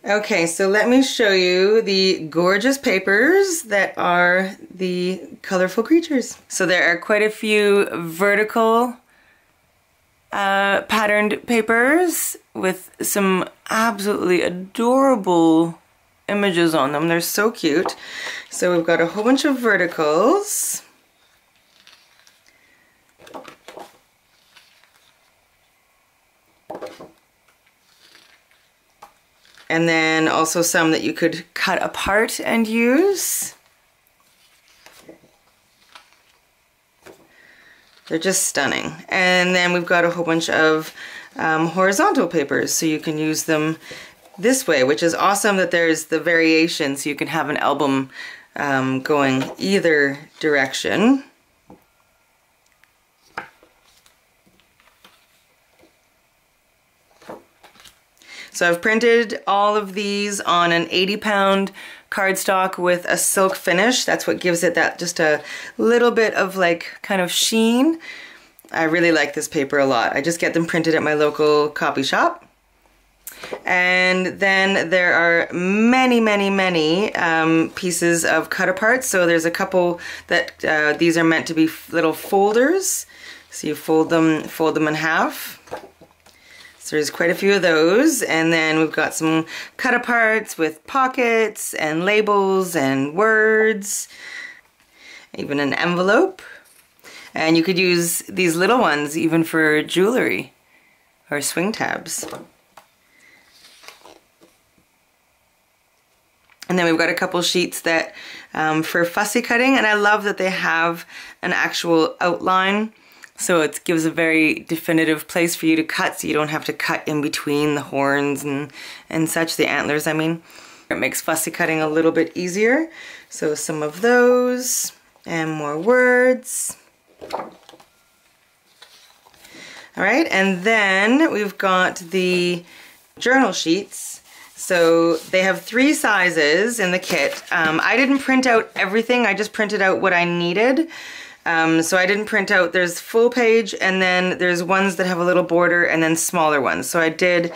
Okay, so let me show you the gorgeous papers that are the colorful creatures. So there are quite a few vertical patterned papers with some absolutely adorable images on them. They're so cute. So we've got a whole bunch of verticals. And then also some that you could cut apart and use. They're just stunning. And then we've got a whole bunch of horizontal papers, so you can use them this way, which is awesome that there's the variation, so you can have an album going either direction. So I've printed all of these on an 80-pound cardstock with a silk finish. That's what gives it that just a little bit of like kind of sheen. I really like this paper a lot. I just get them printed at my local copy shop. And then there are many, many, many pieces of cut apart. So there's a couple that these are meant to be little folders. So you fold them in half. So there's quite a few of those, and then we've got some cut aparts with pockets and labels and words, even an envelope. And you could use these little ones even for jewelry or swing tabs. And then we've got a couple sheets that for fussy cutting, and I love that they have an actual outline. So it gives a very definitive place for you to cut, so you don't have to cut in between the horns and such, the antlers I mean. It makes fussy cutting a little bit easier. So some of those, and more words. Alright, and then we've got the journal sheets. So they have 3 sizes in the kit. I didn't print out everything, I just printed out what I needed. So I didn't print out, there's full page, and then there's ones that have a little border, and then smaller ones. So I did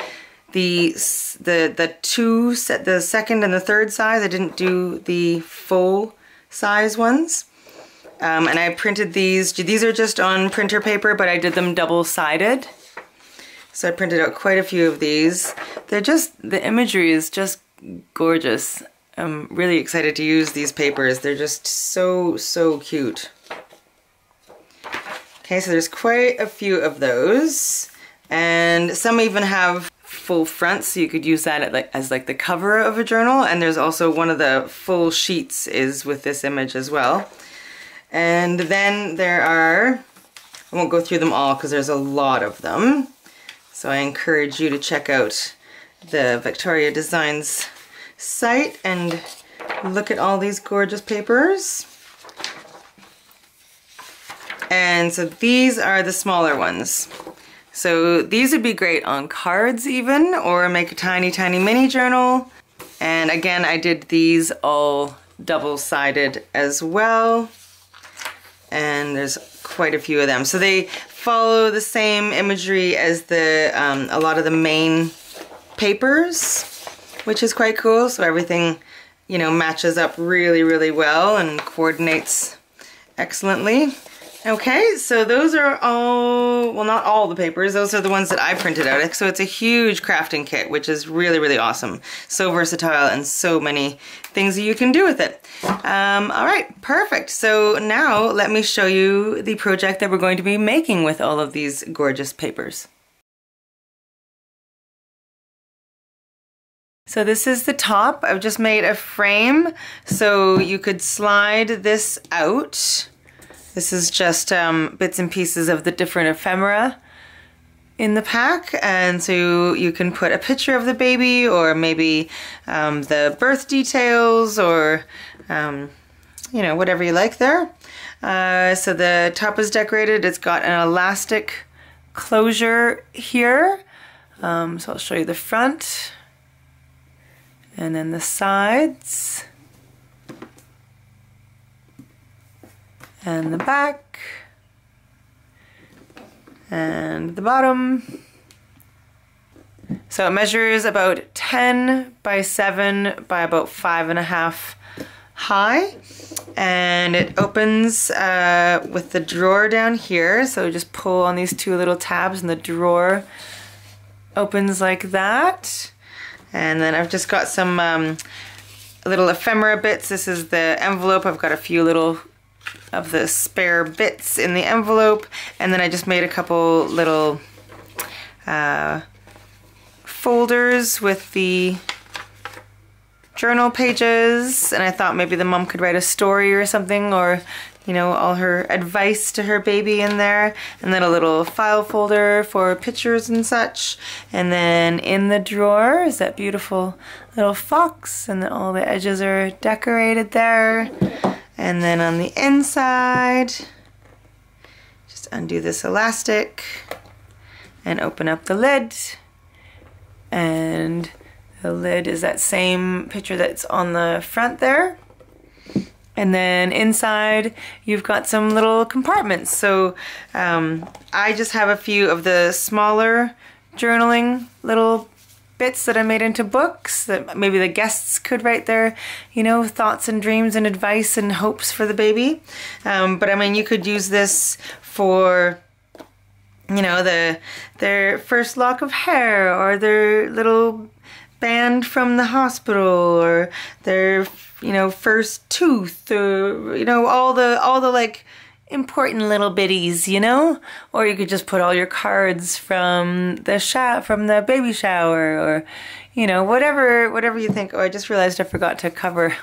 the second and the third size. I didn't do the full size ones. And I printed these. These are just on printer paper, but I did them double-sided. So I printed out quite a few of these. They're just, the imagery is just gorgeous. I'm really excited to use these papers. They're just so, so cute. Okay, so there's quite a few of those, and some even have full fronts, so you could use that as like the cover of a journal, and there's also one of the full sheets is with this image as well. And then there are, I won't go through them all because there's a lot of them, so I encourage you to check out the Victoria Designs site and look at all these gorgeous papers. And so these are the smaller ones. So these would be great on cards even, or make a tiny, tiny mini journal. And again, I did these all double-sided as well. And there's quite a few of them. So they follow the same imagery as the a lot of the main papers, which is quite cool. So everything, you know, matches up really, really well and coordinates excellently. Okay, so those are all, well, not all the papers, those are the ones that I printed out. So it's a huge crafting kit, which is really, really awesome. So versatile and so many things that you can do with it. All right, perfect. So now let me show you the project that we're going to be making with all of these gorgeous papers. So this is the top. I've just made a frame so you could slide this out. This is just bits and pieces of the different ephemera in the pack, and so you can put a picture of the baby, or maybe the birth details, or you know, whatever you like there. So the top is decorated. It's got an elastic closure here. So I'll show you the front, and then the sides. And the back, and the bottom, So it measures about 10 by 7 by about 5.5 high, and it opens with the drawer down here. So just pull on these two little tabs and the drawer opens like that. And then I've just got some little ephemera bits. This is the envelope. I've got a few little of the spare bits in the envelope, and then I just made a couple little folders with the journal pages, and I thought maybe the mom could write a story or something, or you know, all her advice to her baby in there, and then a little file folder for pictures and such. And then in the drawer is that beautiful little fox, and then all the edges are decorated there. And then on the inside, just undo this elastic and open up the lid, and the lid is that same picture that's on the front there. And then inside you've got some little compartments. So I just have a few of the smaller journaling little bits that I made into books that maybe the guests could write their, you know, thoughts and dreams and advice and hopes for the baby. But I mean, you could use this for, you know, their first lock of hair, or their little band from the hospital, or their, you know, first tooth, or, you know, all the like important little bitties, you know. Or you could just put all your cards from the baby shower, or, you know, whatever you think. Oh, I just realized I forgot to cover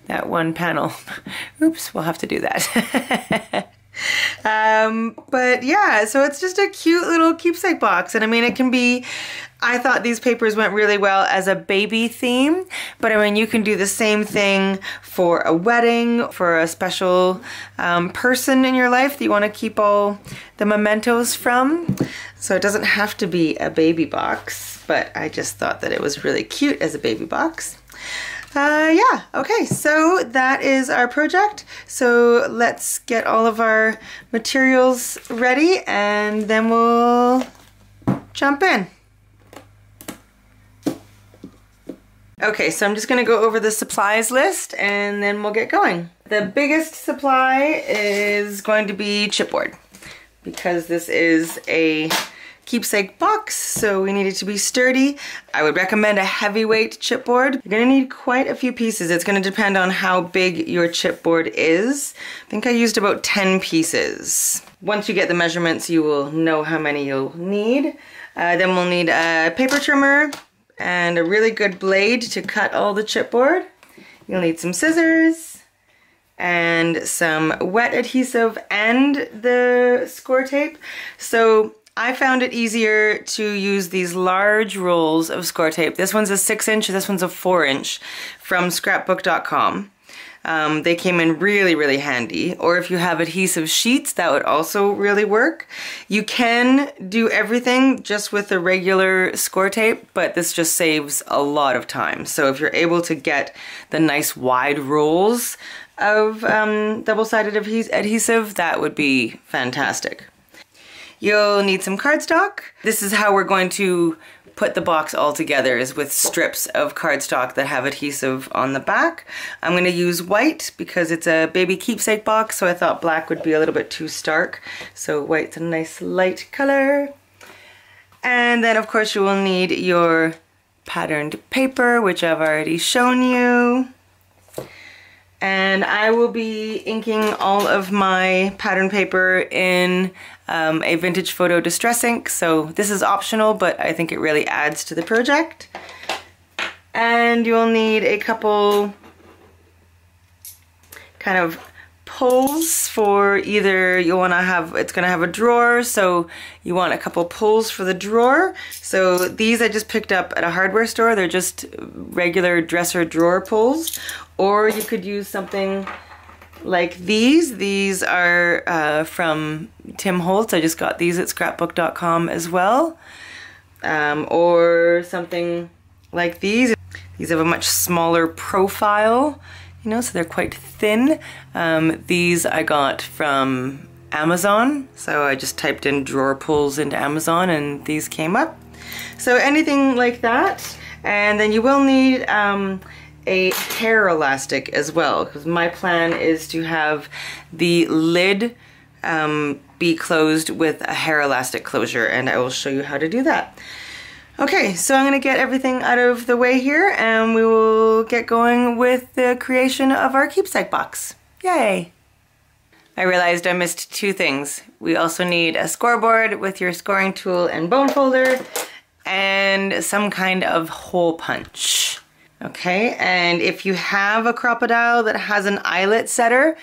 that one panel. Oops, we'll have to do that. But yeah, so it's just a cute little keepsake box, and I mean, it can be, I thought these papers went really well as a baby theme, but I mean, you can do the same thing for a wedding, for a special person in your life that you want to keep all the mementos from. So it doesn't have to be a baby box, but I just thought that it was really cute as a baby box. Yeah, okay, so that is our project. So let's get all of our materials ready, and then we'll jump in. Okay, so I'm just gonna go over the supplies list and then we'll get going. The biggest supply is going to be chipboard, because this is a keepsake box, so we need it to be sturdy. I would recommend a heavyweight chipboard. You're gonna need quite a few pieces. It's gonna depend on how big your chipboard is. I think I used about 10 pieces. Once you get the measurements, you will know how many you'll need. Then we'll need a paper trimmer and a really good blade to cut all the chipboard. You'll need some scissors and some wet adhesive and the score tape. So I found it easier to use these large rolls of score tape. This one's a 6-inch, this one's a 4-inch from scrapbook.com. They came in really, really handy. Or if you have adhesive sheets, that would also really work. You can do everything just with the regular score tape, but this just saves a lot of time. So if you're able to get the nice wide rolls of double-sided adhesive, that would be fantastic. You'll need some cardstock. This is how we're going to put the box all together, is with strips of cardstock that have adhesive on the back. I'm going to use white because it's a baby keepsake box, so I thought black would be a little bit too stark. So white's a nice light color. And then of course you will need your patterned paper, which I've already shown you. And I will be inking all of my pattern paper in a vintage photo distress ink. So this is optional, but I think it really adds to the project. And you'll need a couple kind of pulls for either, you want to have, it's going to have a drawer, so you want a couple pulls for the drawer. So these I just picked up at a hardware store. They're just regular dresser drawer pulls. Or you could use something like these. These are from Tim Holtz. I just got these at scrapbook.com as well. Or something like these. These have a much smaller profile, you know, so they're quite thin. These I got from Amazon. So I just typed in drawer pulls into Amazon and these came up. So anything like that. And then you will need a hair elastic as well, because my plan is to have the lid be closed with a hair elastic closure, and I will show you how to do that. Okay, so I'm going to get everything out of the way here and we will get going with the creation of our keepsake box. Yay! I realized I missed two things. We also need a scoreboard with your scoring tool and bone folder and some kind of hole punch. Okay, and if you have a crocodile that has an eyelet setter,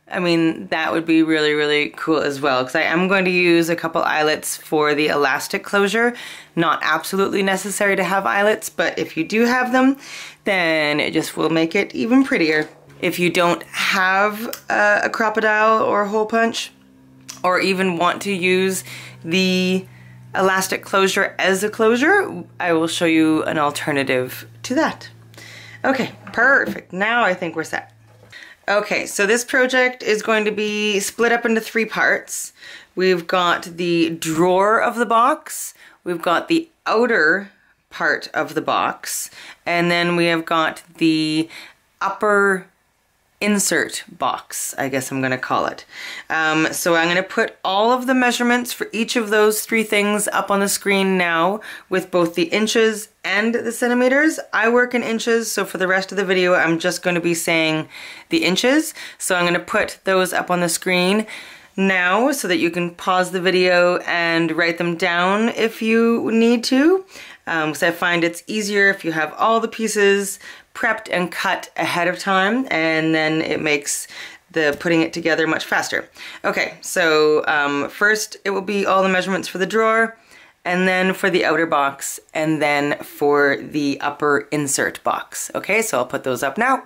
I mean, that would be really, really cool as well, because I am going to use a couple eyelets for the elastic closure. Not absolutely necessary to have eyelets, but if you do have them, then it just will make it even prettier. If you don't have a crocodile or hole punch, or even want to use the elastic closure as a closure, I will show you an alternative to that. Okay, perfect. Now I think we're set. Okay, so this project is going to be split up into three parts. We've got the drawer of the box, we've got the outer part of the box, and then we have got the upper insert box, I guess I'm going to call it. So I'm going to put all of the measurements for each of those three things up on the screen now with both the inches and the centimeters. I work in inches, so for the rest of the video I'm just going to be saying the inches. So I'm going to put those up on the screen now so that you can pause the video and write them down if you need to. Because I find it's easier if you have all the pieces prepped and cut ahead of time, and then it makes the putting it together much faster. Okay, so first it will be all the measurements for the drawer, and then for the outer box, and then for the upper insert box. Okay, so I'll put those up now.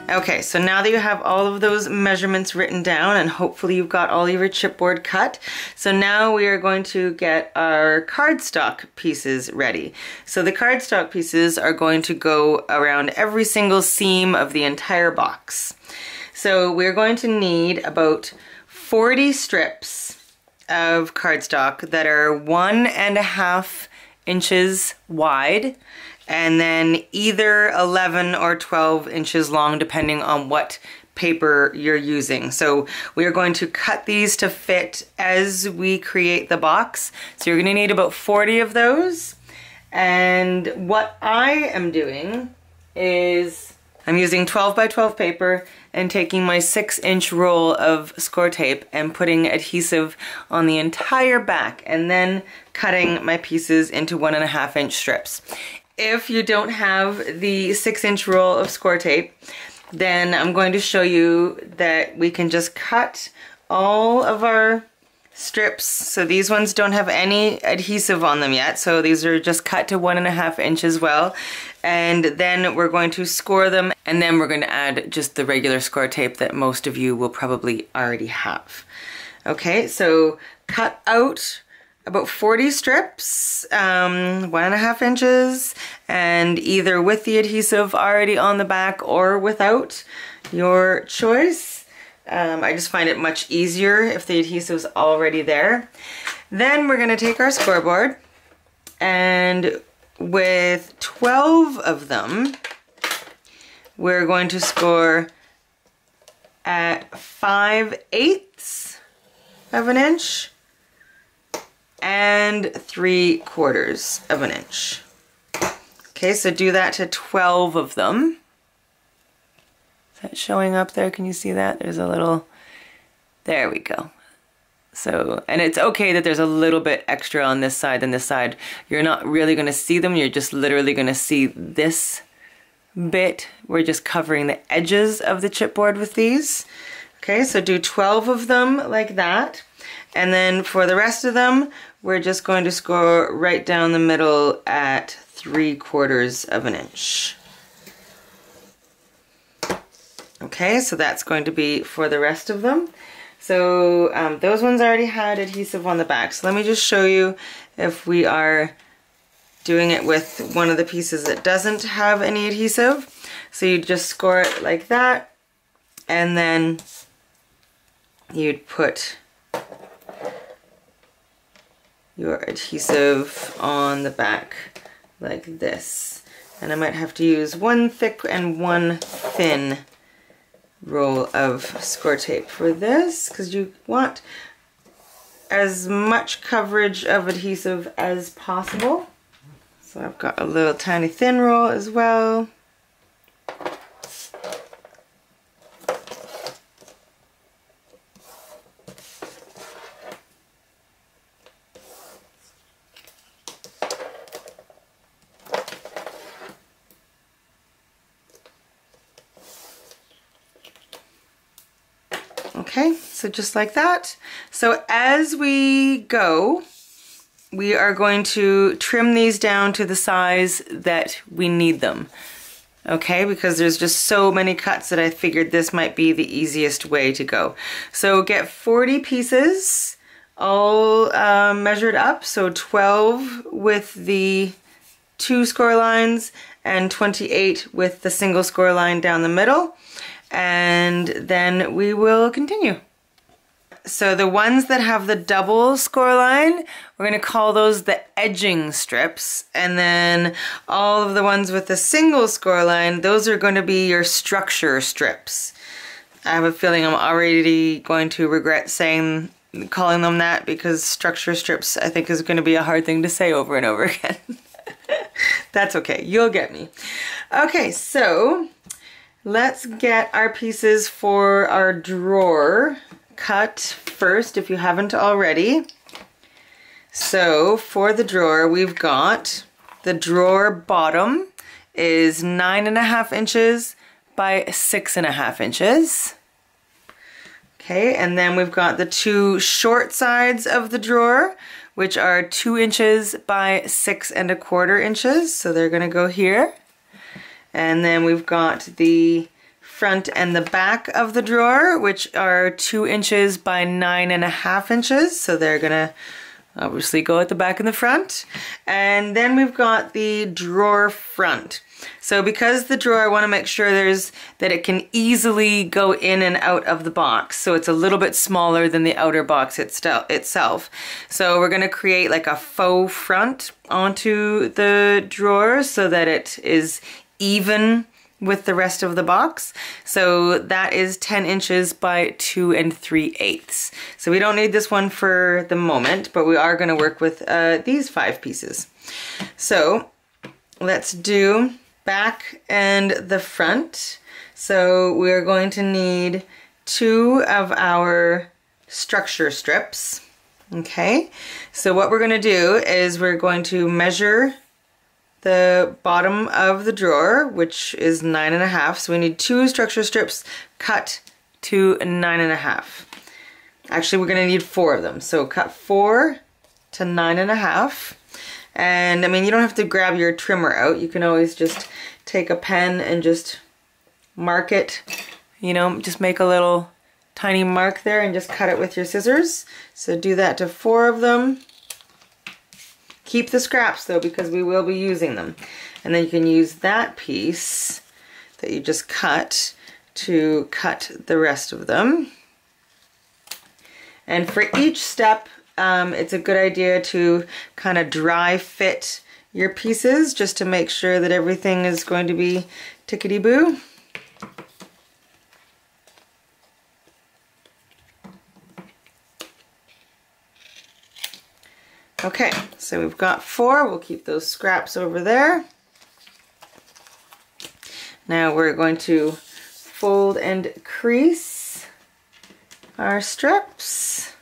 Okay, so now that you have all of those measurements written down and hopefully you've got all of your chipboard cut, so now we are going to get our cardstock pieces ready. So the cardstock pieces are going to go around every single seam of the entire box. So we're going to need about 40 strips of cardstock that are 1.5 inches wide, and then either 11 or 12 inches long depending on what paper you're using. So we are going to cut these to fit as we create the box. So you're going to need about 40 of those. And what I am doing is I'm using 12 by 12 paper and taking my 6-inch roll of score tape and putting adhesive on the entire back, and then cutting my pieces into 1.5-inch strips. If you don't have the 6-inch roll of score tape, then I'm going to show you that we can just cut all of our strips. So these ones don't have any adhesive on them yet, so these are just cut to 1.5 inches well. And then we're going to score them, and then we're going to add just the regular score tape that most of you will probably already have. Okay, so cut out about 40 strips, 1.5 inches, and either with the adhesive already on the back or without, your choice. I just find it much easier if the adhesive's already there. Then we're gonna take our scoreboard, and with 12 of them, we're going to score at 5/8 of an inch and 3/4 of an inch. Okay, so do that to 12 of them. Is that showing up there? Can you see that? There's a little, there we go. So, and it's okay that there's a little bit extra on this side than this side. You're not really gonna see them, you're just literally gonna see this bit. We're just covering the edges of the chipboard with these. Okay, so do 12 of them like that. And then for the rest of them, we're just going to score right down the middle at 3/4 of an inch. Okay, so that's going to be for the rest of them. So those ones already had adhesive on the back. So let me just show you if we are doing it with one of the pieces that doesn't have any adhesive. So you just score it like that, and then you'd put your adhesive on the back like this. And I might have to use one thick and one thin roll of score tape for this, because you want as much coverage of adhesive as possible. So I've got a little tiny thin roll as well. Okay, so just like that. So as we go, we are going to trim these down to the size that we need them. Okay, because there's just so many cuts that I figured this might be the easiest way to go. So get 40 pieces all measured up, so 12 with the 2 score lines and 28 with the single score line down the middle, and then we will continue. So the ones that have the double score line, we're going to call those the edging strips, and then all of the ones with the single score line, those are going to be your structure strips. I have a feeling I'm already going to regret calling them that, because structure strips I think is going to be a hard thing to say over and over again. That's okay, you'll get me. Okay, so let's get our pieces for our drawer cut first, if you haven't already. So for the drawer, we've got the drawer bottom is 9.5 inches by 6.5 inches. Okay, and then we've got the 2 short sides of the drawer, which are 2 inches by 6.25 inches. So they're gonna go here. And then we've got the front and the back of the drawer, which are 2 inches by 9.5 inches. So they're gonna obviously go at the back and the front. And then we've got the drawer front. So because the drawer, I want to make sure that it can easily go in and out of the box. So it's a little bit smaller than the outer box itself. So we're going to create like a faux front onto the drawer so that it is even with the rest of the box. So that is 10 inches by 2 3/8. So we don't need this one for the moment, but we are going to work with these 5 pieces. So let's do back and the front. So we're going to need 2 of our structure strips. Okay, so what we're going to do is we're going to measure the bottom of the drawer, which is 9.5. So we need 2 structure strips cut to 9.5. Actually, we're going to need 4 of them. So cut 4 to 9.5. And I mean, you don't have to grab your trimmer out. You can always just take a pen and just mark it. You know, just make a little tiny mark there and just cut it with your scissors. So do that to 4 of them. Keep the scraps though, because we will be using them. And then you can use that piece that you just cut to cut the rest of them. And for each step, it's a good idea to kind of dry fit your pieces just to make sure that everything is going to be tickety-boo. Okay, so we've got 4. We'll keep those scraps over there. Now we're going to fold and crease our strips.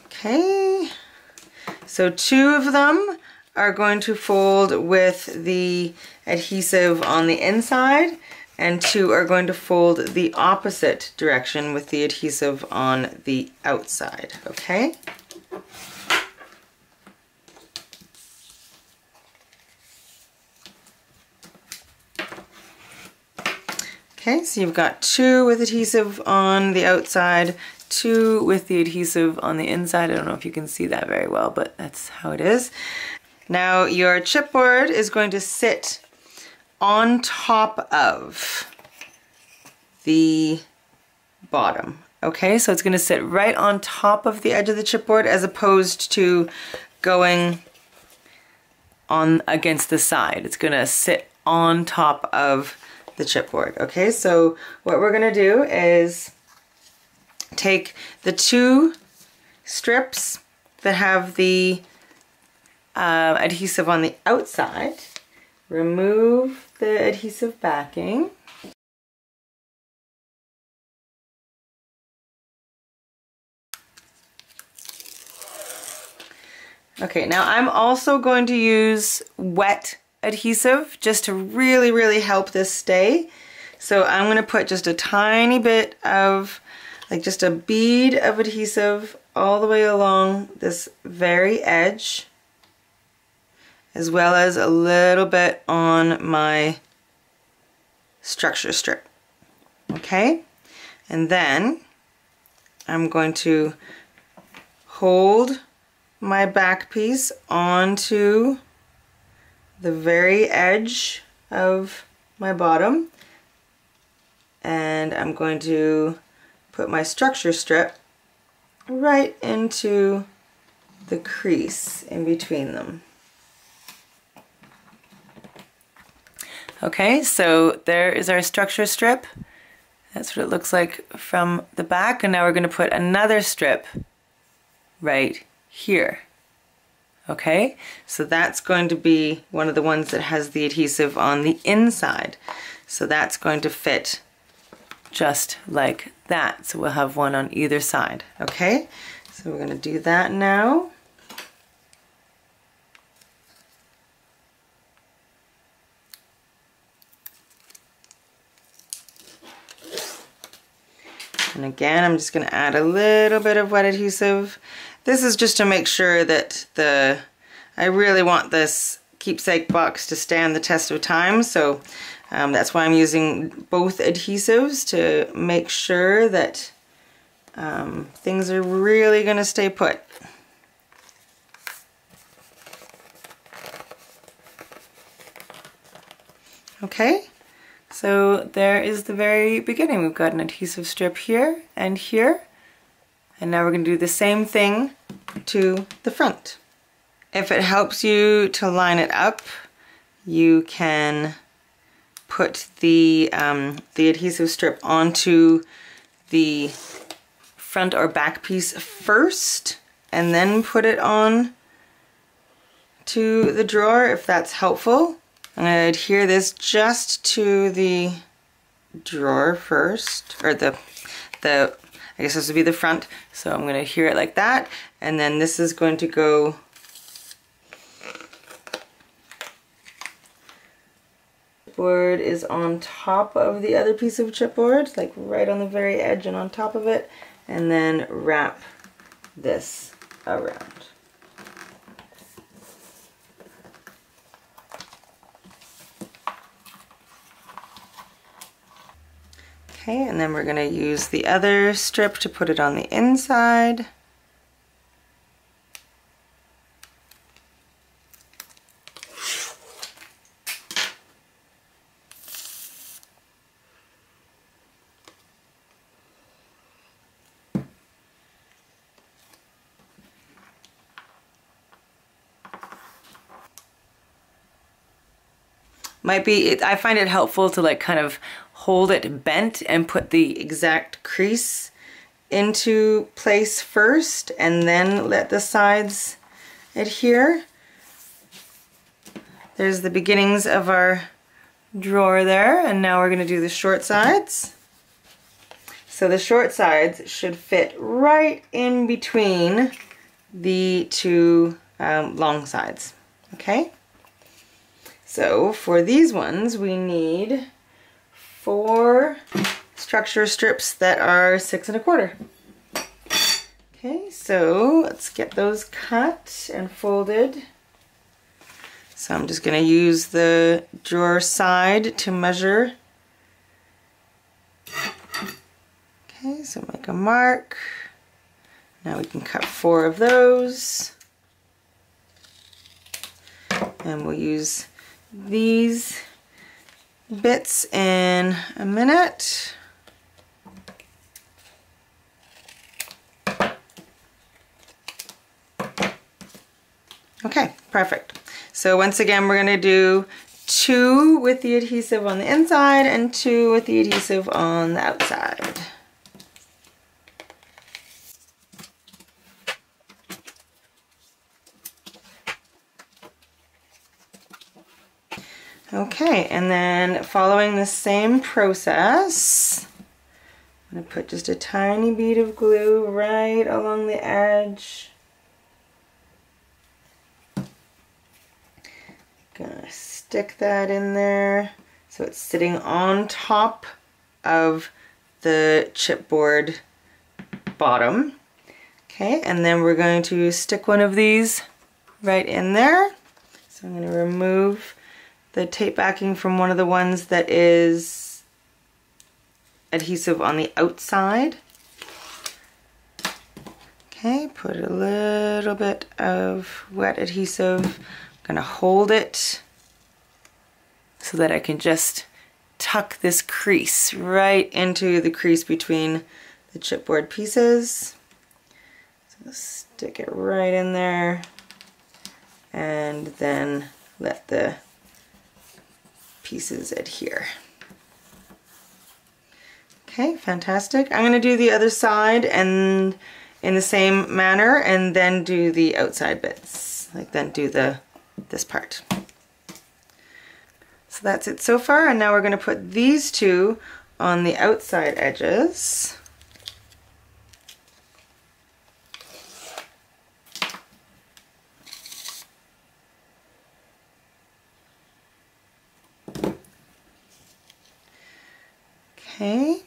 Okay, so 2 of them are going to fold with the adhesive on the inside, and 2 are going to fold the opposite direction with the adhesive on the outside, okay? Okay, so you've got 2 with adhesive on the outside, 2 with the adhesive on the inside. I don't know if you can see that very well, but that's how it is. Now your chipboard is going to sit on top of the bottom. Okay, so it's going to sit right on top of the edge of the chipboard as opposed to going on against the side. It's going to sit on top of the chipboard. Okay, so what we're going to do is take the 2 strips that have the adhesive on the outside, remove the adhesive backing, okay, now I'm also going to use wet adhesive just to really help this stay. So I'm going to put just a tiny bit of, like just a bead of adhesive all the way along this very edge, as well as a little bit on my structure strip. Okay, and then I'm going to hold my back piece onto the very edge of my bottom, and I'm going to put my structure strip right into the crease in between them. Okay, so there is our structure strip. That's what it looks like from the back, and now we're going to put another strip right here. Okay, so that's going to be one of the ones that has the adhesive on the inside. So that's going to fit just like that. So we'll have one on either side. Okay, so we're going to do that now. And again, I'm just going to add a little bit of wet adhesive. This is just to make sure that I really want this keepsake box to stand the test of time, so that's why I'm using both adhesives, to make sure that things are really going to stay put. Okay, so there is the very beginning. We've got an adhesive strip here and here. And now we're going to do the same thing to the front. If it helps you to line it up, you can put the adhesive strip onto the front or back piece first, and then put it on to the drawer if that's helpful. I'm going to adhere this just to the drawer first, or I guess this would be the front, so I'm going to adhere it like that, and then this is going to go chipboard is on top of the other piece of chipboard, like right on the very edge and on top of it, and then wrap this around. Okay, and then we're going to use the other strip to put it on the inside. I find it helpful to like kind of hold it bent and put the exact crease into place first, and then let the sides adhere. There's the beginnings of our drawer there, and now we're going to do the short sides. So the short sides should fit right in between the 2 long sides. Okay? So for these ones we need 4 structure strips that are 6 1/4. Okay, so let's get those cut and folded. So I'm just going to use the drawer side to measure Okay, so make a mark. Now we can cut 4 of those. And we'll use these bits in a minute. Okay, perfect. So once again, we're going to do 2 with the adhesive on the inside and 2 with the adhesive on the outside. Okay, and then following the same process, I'm going to put just a tiny bead of glue right along the edge. Gonna stick that in there so it's sitting on top of the chipboard bottom. Okay, and then we're going to stick one of these right in there. So I'm going to remove the tape backing from one of the ones that is adhesive on the outside. Okay, put a little bit of wet adhesive. I'm going to hold it so that I can just tuck this crease right into the crease between the chipboard pieces. So stick it right in there and then let the pieces adhere. Okay, fantastic. I'm going to do the other side and in the same manner and then do the outside bits. Like then do this part. So that's it so far, and now we're going to put these 2 on the outside edges. Okay.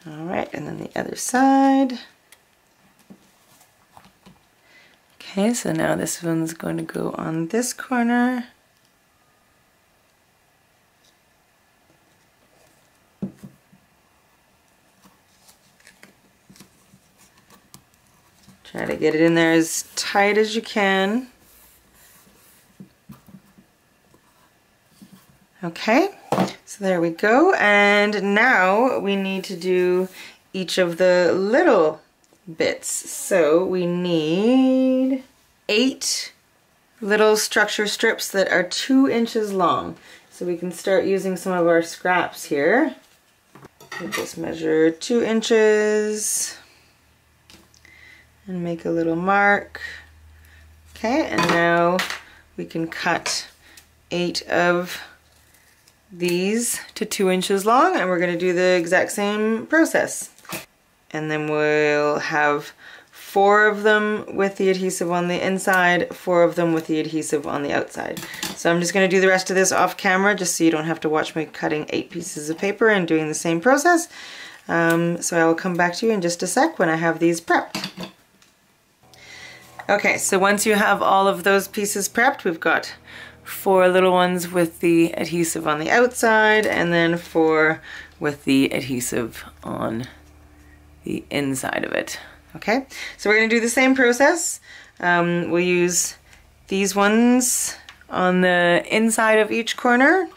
Alright, and then the other side. Okay, so now this one's going to go on this corner. Try to get it in there as tight as you can. Okay, so there we go, and now we need to do each of the little bits. So we need 8 little structure strips that are 2 inches long. So we can start using some of our scraps here. We'll just measure 2 inches and make a little mark. Okay, and now we can cut 8 of these to 2 inches long, and we're going to do the exact same process. And then we'll have 4 of them with the adhesive on the inside, 4 of them with the adhesive on the outside. So I'm just going to do the rest of this off camera just so you don't have to watch me cutting 8 pieces of paper and doing the same process. So I will come back to you in just a sec when I have these prepped. Okay, so once you have all of those pieces prepped, we've got 4 little ones with the adhesive on the outside and then 4 with the adhesive on the inside of it. Okay, so we're going to do the same process. We'll use these ones on the inside of each corner.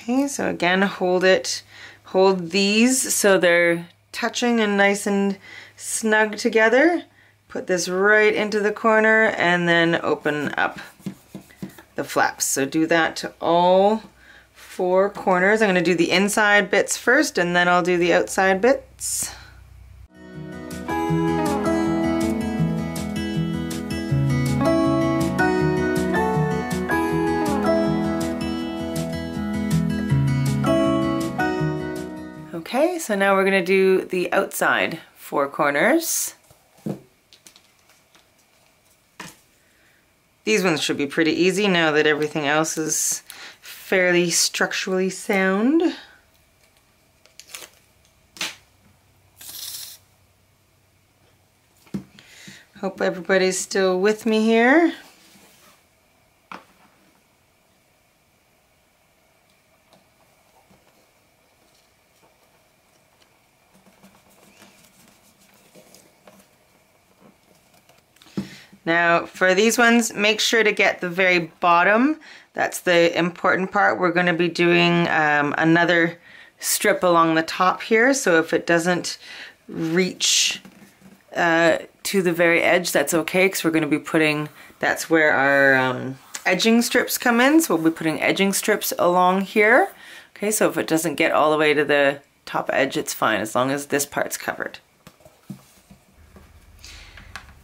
Okay, so again, hold these so they're touching and nice and snug together. Put this right into the corner and then open up the flaps. So do that to all 4 corners. I'm going to do the inside bits first and then I'll do the outside bits. Okay, so now we're gonna do the outside 4 corners. These ones should be pretty easy now that everything else is fairly structurally sound. Hope everybody's still with me here. Now for these ones, make sure to get the very bottom. That's the important part. We're going to be doing another strip along the top here, so if it doesn't reach to the very edge, that's okay, because we're going to be putting, that's where our edging strips come in, so we'll be putting edging strips along here. Okay, so if it doesn't get all the way to the top edge, it's fine, as long as this part's covered.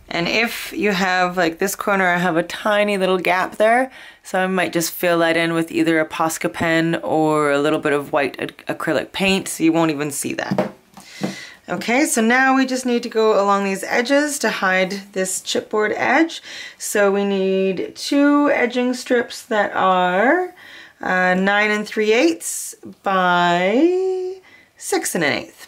And if you have, like this corner, I have a tiny little gap there, so I might just fill that in with either a Posca pen or a little bit of white acrylic paint, so you won't even see that. Okay, so now we just need to go along these edges to hide this chipboard edge. So we need 2 edging strips that are 9 3/8 by 6 1/8.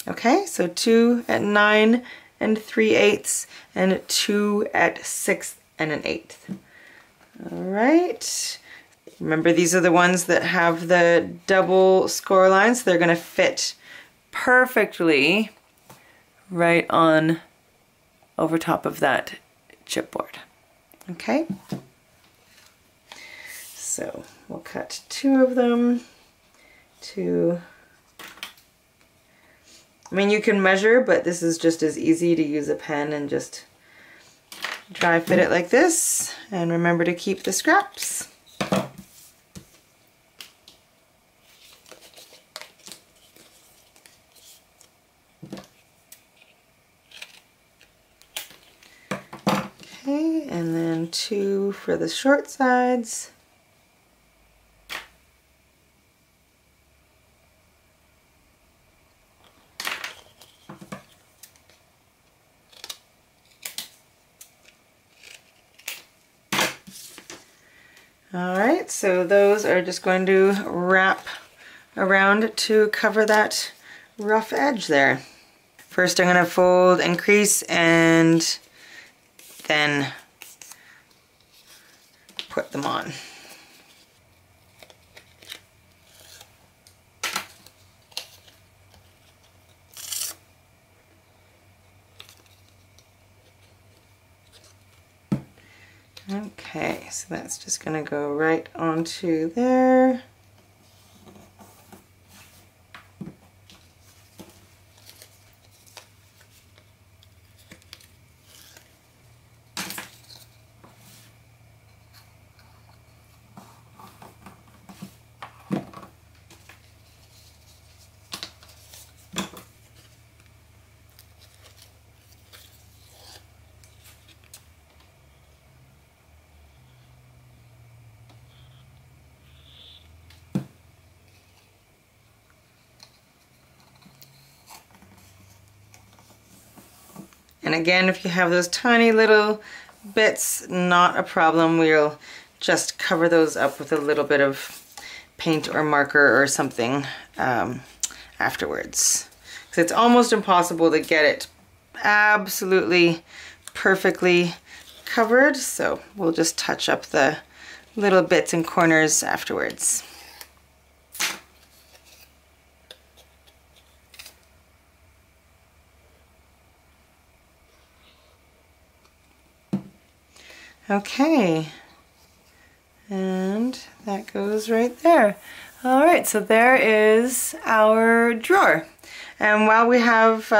Okay, so 2 at 9 3/8 and 2 at 6 1/8. All right. Remember, these are the ones that have the double score lines, so they're going to fit perfectly right on over top of that chipboard. Okay. So we'll cut 2 of them. 2. I mean, you can measure, but this is just as easy to use a pen and just dry fit it like this. And remember to keep the scraps. Okay, and then 2 for the short sides. Alright, so those are just going to wrap around to cover that rough edge there. First I'm going to fold and crease and then put them on. Okay, so that's just going to go right onto there. And again, if you have those tiny little bits, not a problem. We'll just cover those up with a little bit of paint or marker or something afterwards. Because it's almost impossible to get it absolutely perfectly covered, so we'll just touch up the little bits and corners afterwards. Okay, and that goes right there. All right, so there is our drawer. And while we have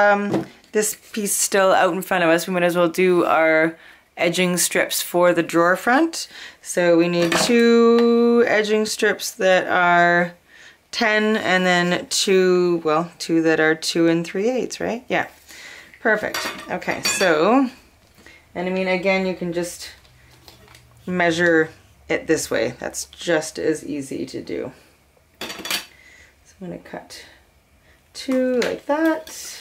this piece still out in front of us, we might as well do our edging strips for the drawer front. So we need 2 edging strips that are 10 and then 2 that are 2 3/8, right? Yeah, perfect. Okay, so, and I mean, again, you can just measure it this way. That's just as easy to do. So I'm going to cut 2 like that.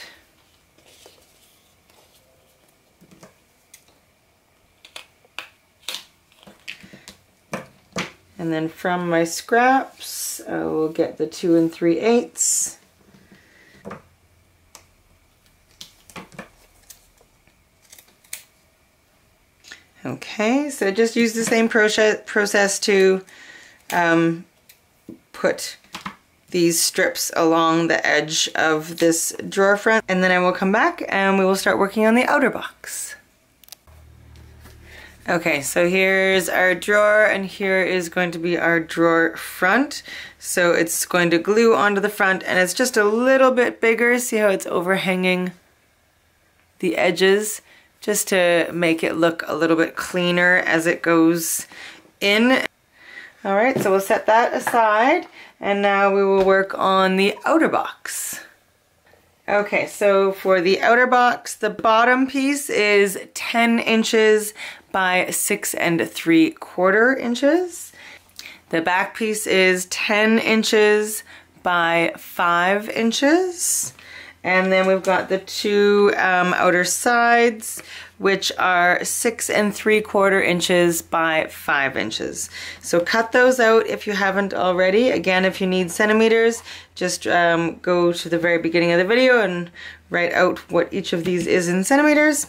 And then from my scraps, I will get the 2 3/8. Okay, so just use the same process to put these strips along the edge of this drawer front, and then I will come back and we will start working on the outer box. Okay, so here's our drawer, and here is going to be our drawer front. So it's going to glue onto the front, and it's just a little bit bigger. See how it's overhanging the edges, just to make it look a little bit cleaner as it goes in. All right, so we'll set that aside, and now we will work on the outer box. Okay, so for the outer box, the bottom piece is 10 inches by 6 3/4 inches. The back piece is 10 inches by 5 inches. And then we've got the 2 outer sides, which are 6 3/4 inches by 5 inches. So cut those out if you haven't already. Again, if you need centimeters, just go to the very beginning of the video and write out what each of these is in centimeters.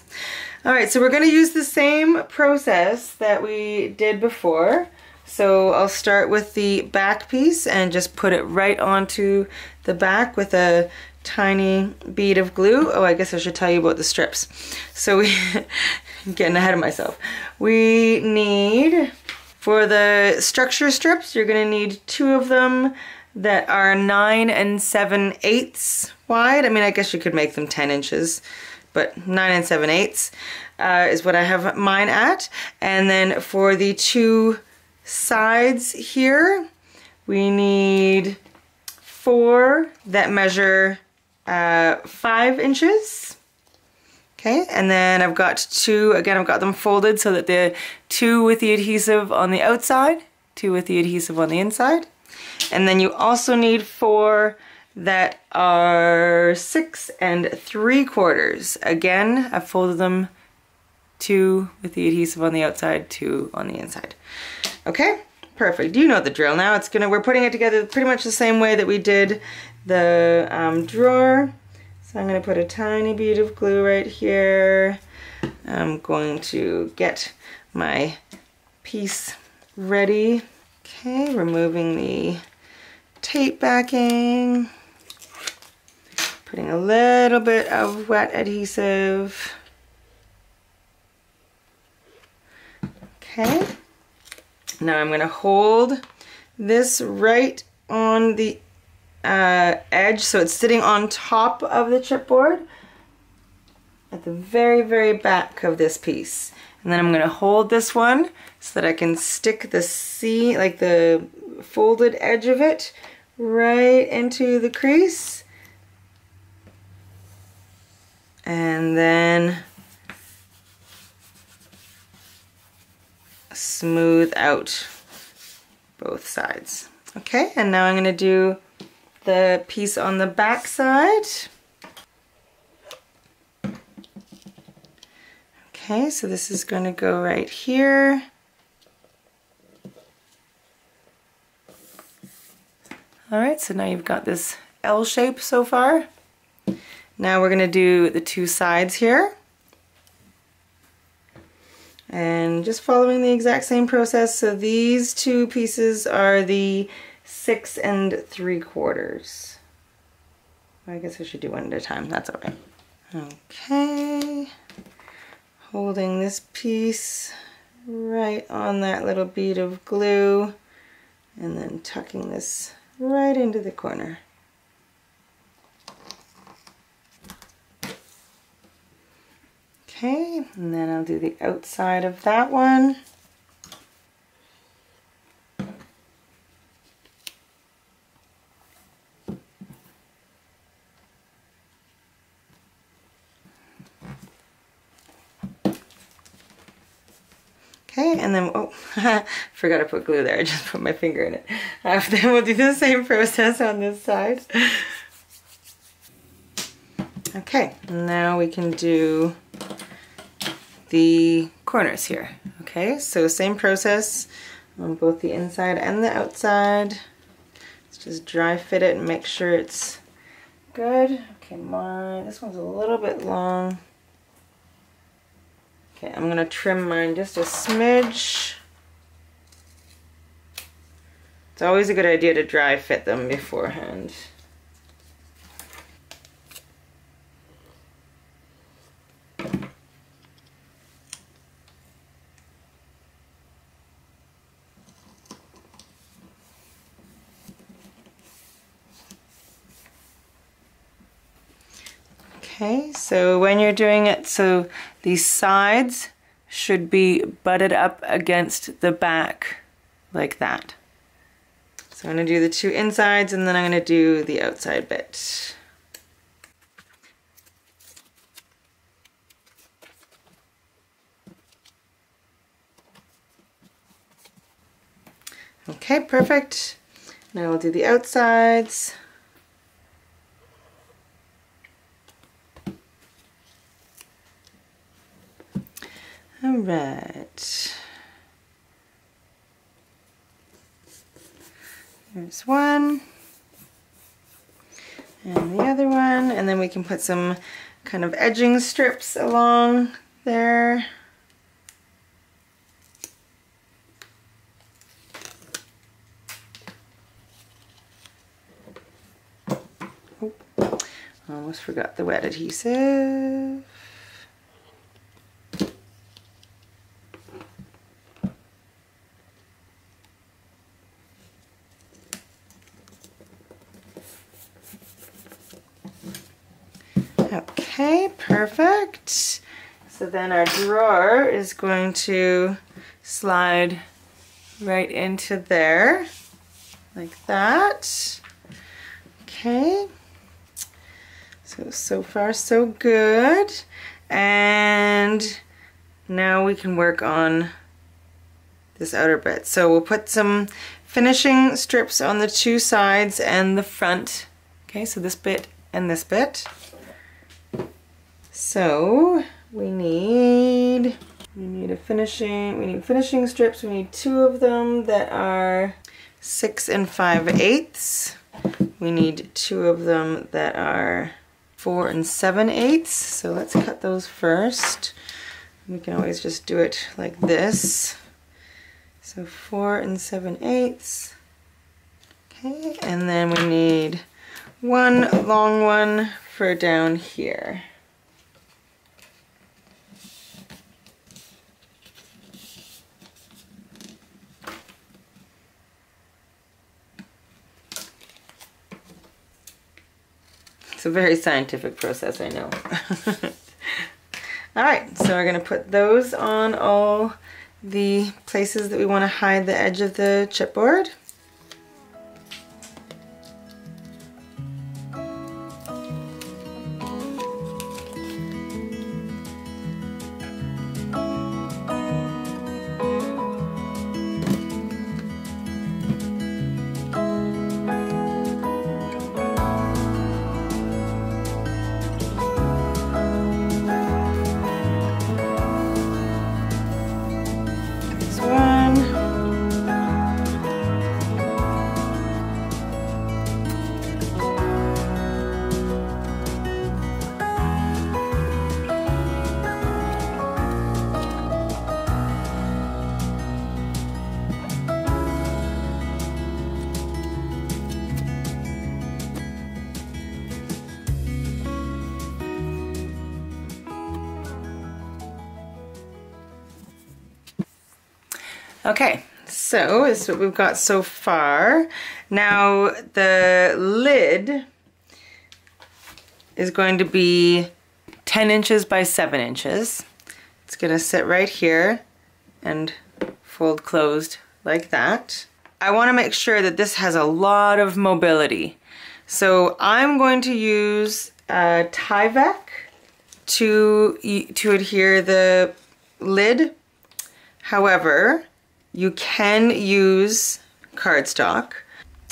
All right, so we're going to use the same process that we did before. So I'll start with the back piece and just put it right onto the back with a tiny bead of glue. Oh, I guess I should tell you about the strips. So I'm getting ahead of myself. We need, for the structure strips, you're going to need 2 of them that are 9 7/8 wide. I mean, I guess you could make them 10 inches, but 9 7/8 is what I have mine at. And then for the 2 sides here, we need 4 that measure 5 inches. Okay, and then I've got 2, again, I've got them folded so that the 2 with the adhesive on the outside, 2 with the adhesive on the inside. And then you also need 4 that are 6 3/4. Again, I've folded them, 2 with the adhesive on the outside, 2 on the inside. Okay, perfect. You know the drill now. We're putting it together pretty much the same way that we did the drawer. So I'm going to put a tiny bead of glue right here. I'm going to get my piece ready. Okay, removing the tape backing. Putting a little bit of wet adhesive. Okay. Now I'm going to hold this right on the edge, so it's sitting on top of the chipboard at the very, very back of this piece. And then I'm going to hold this one so that I can stick the seam, like the folded edge of it, right into the crease. And then smooth out both sides. Okay, and now I'm going to do the piece on the back side. Okay, so this is going to go right here. Alright, so now you've got this L shape so far. Now we're going to do the 2 sides here. And just following the exact same process. So these 2 pieces are the 6 3/4. I guess I should do one at a time. That's okay. Okay. Holding this piece right on that little bead of glue, and then tucking this right into the corner. Okay, and then I'll do the outside of that one. Okay, and then, oh, forgot to put glue there. I just put my finger in it. Then we'll do the same process on this side. Okay, now we can do the corners here. Okay, so same process on both the inside and the outside. Let's just dry fit it and make sure it's good. Okay, this one's a little bit long. Okay, I'm gonna trim mine just a smidge. It's always a good idea to dry fit them beforehand. Okay, so when you're doing it, so these sides should be butted up against the back like that. So I'm going to do the two insides and then I'm going to do the outside bit. Okay, perfect. Now we'll do the outsides. All right. There's one. And the other one. And then we can put some kind of edging strips along there. Oh, almost forgot the wet adhesive. Okay, perfect. So then our drawer is going to slide right into there, like that. Okay. So far so good. And now we can work on this outer bit. So we'll put some finishing strips on the two sides and the front. Okay, so this bit and this bit. So we need finishing strips. We need two of them that are 6 5/8. We need two of them that are 4 7/8. So let's cut those first. We can always just do it like this. So 4 7/8. Okay, and then we need one long one for down here. It's a very scientific process, I know. Alright, so we're going to put those on all the places that we want to hide the edge of the chipboard. Okay, so this is what we've got so far. Now the lid is going to be 10 inches by 7 inches. It's going to sit right here and fold closed like that. I want to make sure that this has a lot of mobility. So I'm going to use Tyvek to adhere the lid. However, you can use cardstock.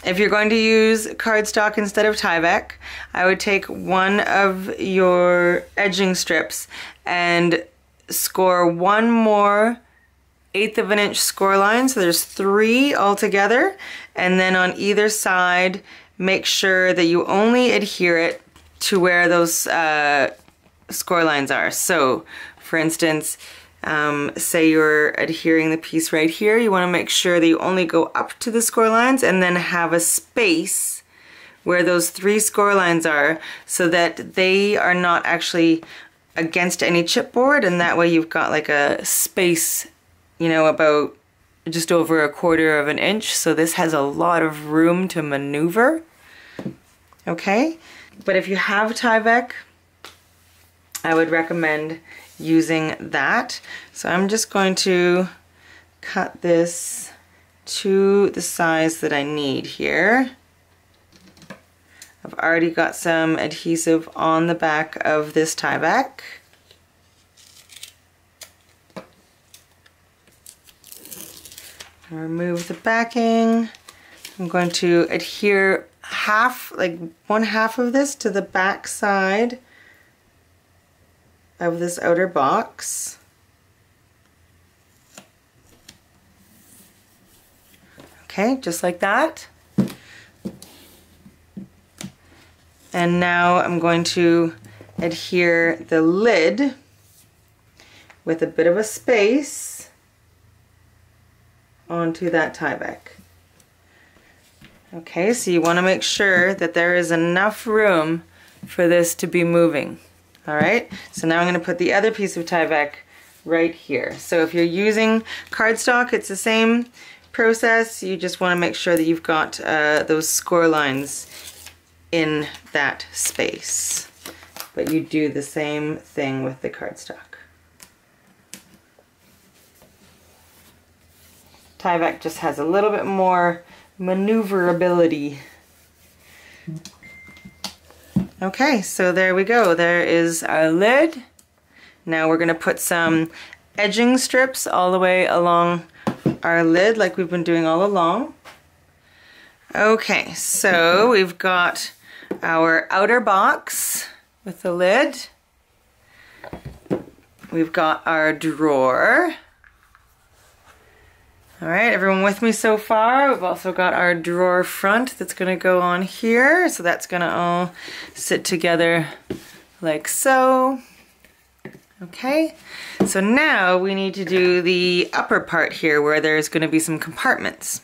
if you're going to use cardstock instead of Tyvek, I would take one of your edging strips and score one more 1/8 of an inch score line, so there's 3 altogether, and then on either side make sure that you only adhere it to where those score lines are. So for instance, say you're adhering the piece right here, you want to make sure that you only go up to the score lines and then have a space where those 3 score lines are, so that they are not actually against any chipboard, and that way you've got like a space, you know, about just over 1/4 of an inch, so this has a lot of room to maneuver. Okay, but if you have Tyvek, I would recommend using that. So I'm just going to cut this to the size that I need here. I've already got some adhesive on the back of this Tyvek. Remove the backing. I'm going to adhere half, like 1/2 of this to the back side of this outer box. Okay, just like that. And now I'm going to adhere the lid with a bit of a space onto that Tyvek. Okay, so you want to make sure that there is enough room for this to be moving. Alright, so now I'm going to put the other piece of Tyvek right here. So if you're using cardstock, it's the same process. You just want to make sure that you've got those score lines in that space. But you do the same thing with the cardstock. Tyvek just has a little bit more maneuverability. Okay, so there we go. There is our lid. Now we're going to put some edging strips all the way along our lid like we've been doing all along. Okay, so we've got our outer box with the lid. We've got our drawer. All right, everyone with me so far? We've also got our drawer front that's going to go on here. So that's going to all sit together like so. Okay, so now we need to do the upper part here where there's going to be some compartments.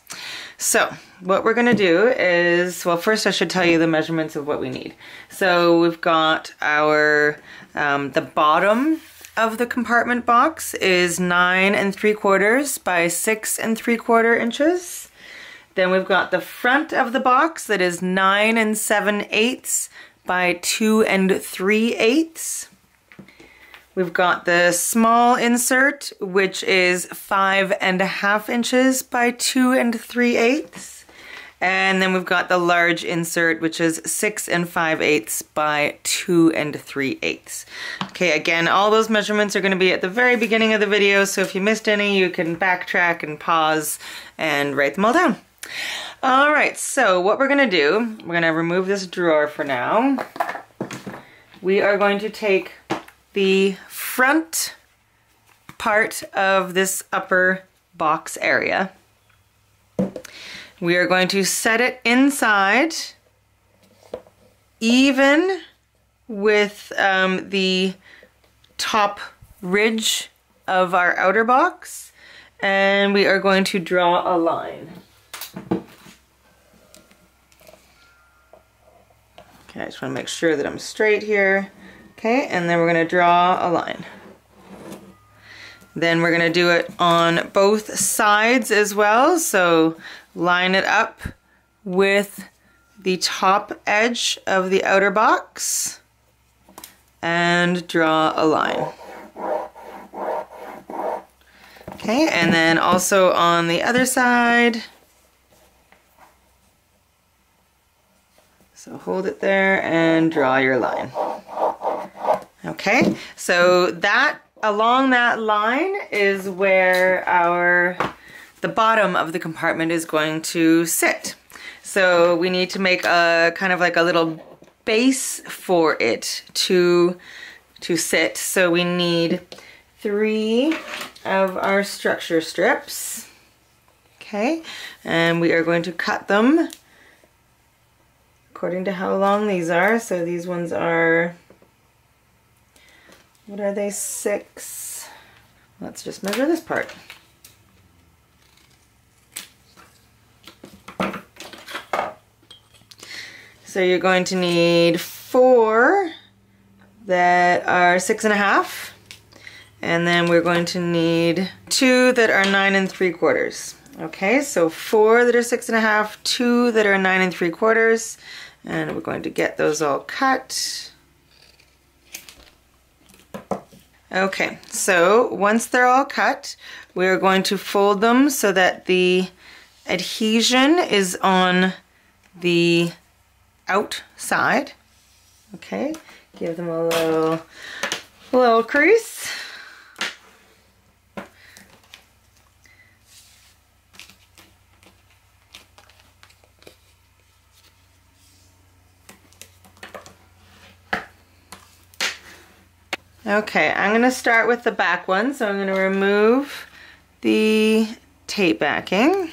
So what we're going to do is, well, first I should tell you the measurements of what we need. So we've got our, the bottom of the compartment box is 9 3/4 by 6 3/4 inches. Then we've got the front of the box that is 9 7/8 by 2 3/8. We've got the small insert, which is 5 1/2 inches by 2 3/8. And then we've got the large insert, which is 6 5/8 by 2 3/8. Okay, again, all those measurements are going to be at the very beginning of the video, so if you missed any, you can backtrack and pause and write them all down. All right, so what we're going to do, we're going to remove this drawer for now. We are going to take the front part of this upper box area. We are going to set it inside, even with the top ridge of our outer box, and we are going to draw a line. Okay, I just want to make sure that I'm straight here. Okay, and then we're going to draw a line. Then we're going to do it on both sides as well, so line it up with the top edge of the outer box and draw a line. Okay, and then also on the other side. So hold it there and draw your line. Okay, so that along that line is where the bottom of the compartment is going to sit. So we need to make a kind of like a little base for it to sit. So we need 3 of our structure strips. Okay, and we are going to cut them according to how long these are. So these ones are, what are they, 6? Let's just measure this part. So you're going to need 4 that are 6.5, and then we're going to need 2 that are 9 3/4. Okay, so 4 that are 6.5, 2 that are 9 3/4, and we're going to get those all cut. Okay, so once they're all cut, we're going to fold them so that the adhesion is on the outside. Okay, give them a little crease. Okay, I'm going to start with the back one, so I'm going to remove the tape backing.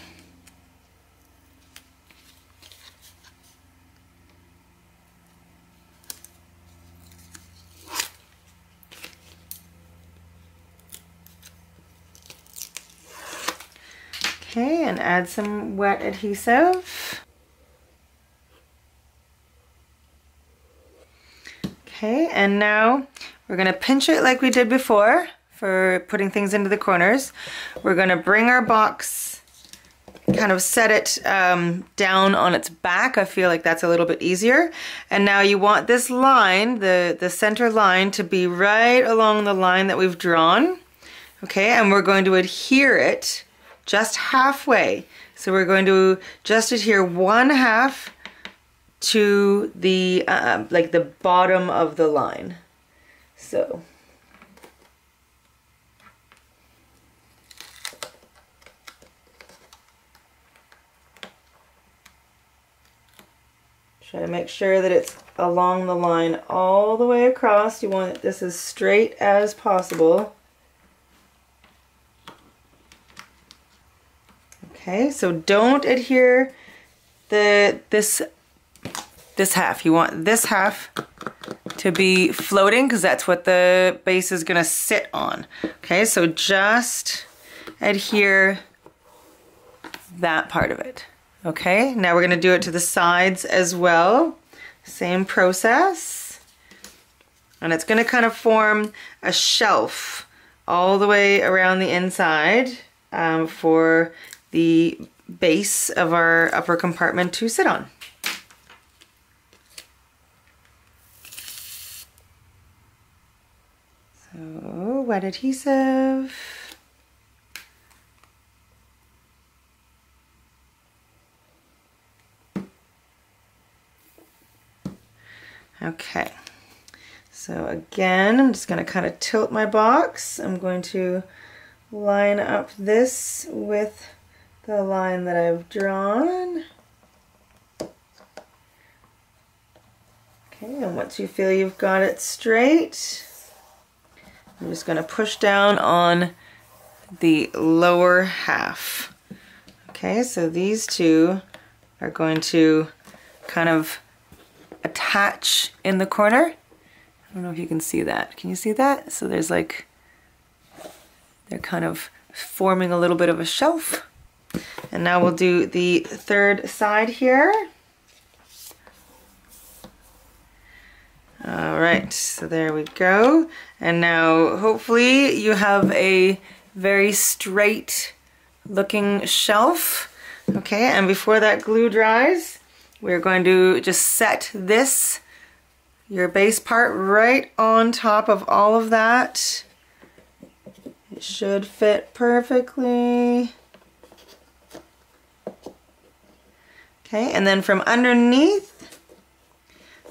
Okay, and add some wet adhesive. Okay, and now we're going to pinch it like we did before for putting things into the corners. We're going to bring our box, kind of set it down on its back. I feel like that's a little bit easier. And now you want this line, the center line, to be right along the line that we've drawn. Okay, and we're going to adhere it just halfway. So we're going to just adhere 1/2 to the like the bottom of the line. So try to make sure that it's along the line all the way across. You want this as straight as possible. Okay, so don't adhere this half. You want this half to be floating because that's what the base is going to sit on. Okay, so just adhere that part of it. Okay, now we're going to do it to the sides as well. Same process. And it's going to kind of form a shelf all the way around the inside for the base of our upper compartment to sit on. So wet adhesive. Okay, so again, I'm just going to kind of tilt my box. I'm going to line up this with the line that I've drawn. Okay, and once you feel you've got it straight, I'm just going to push down on the lower half. Okay, so these two are going to kind of attach in the corner. I don't know if you can see that. Can you see that? So there's like, they're kind of forming a little bit of a shelf. And now we'll do the third side here. All right, so there we go. And now hopefully you have a very straight looking shelf. Okay, and before that glue dries, we're going to just set this, your base part, right on top of all of that. It should fit perfectly. Okay, and then from underneath,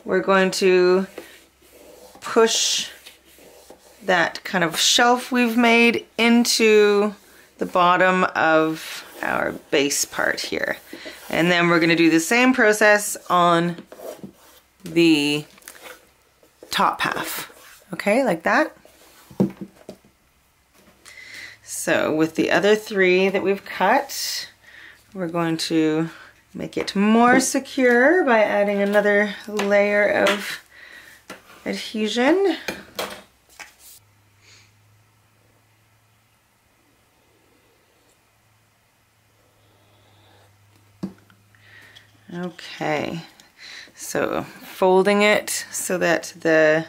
we're going to push that kind of shelf we've made into the bottom of our base part here. And then we're gonna do the same process on the top half. Okay, like that. So with the other 3 that we've cut, we're going to make it more secure by adding another layer of adhesion. Okay, so folding it so that the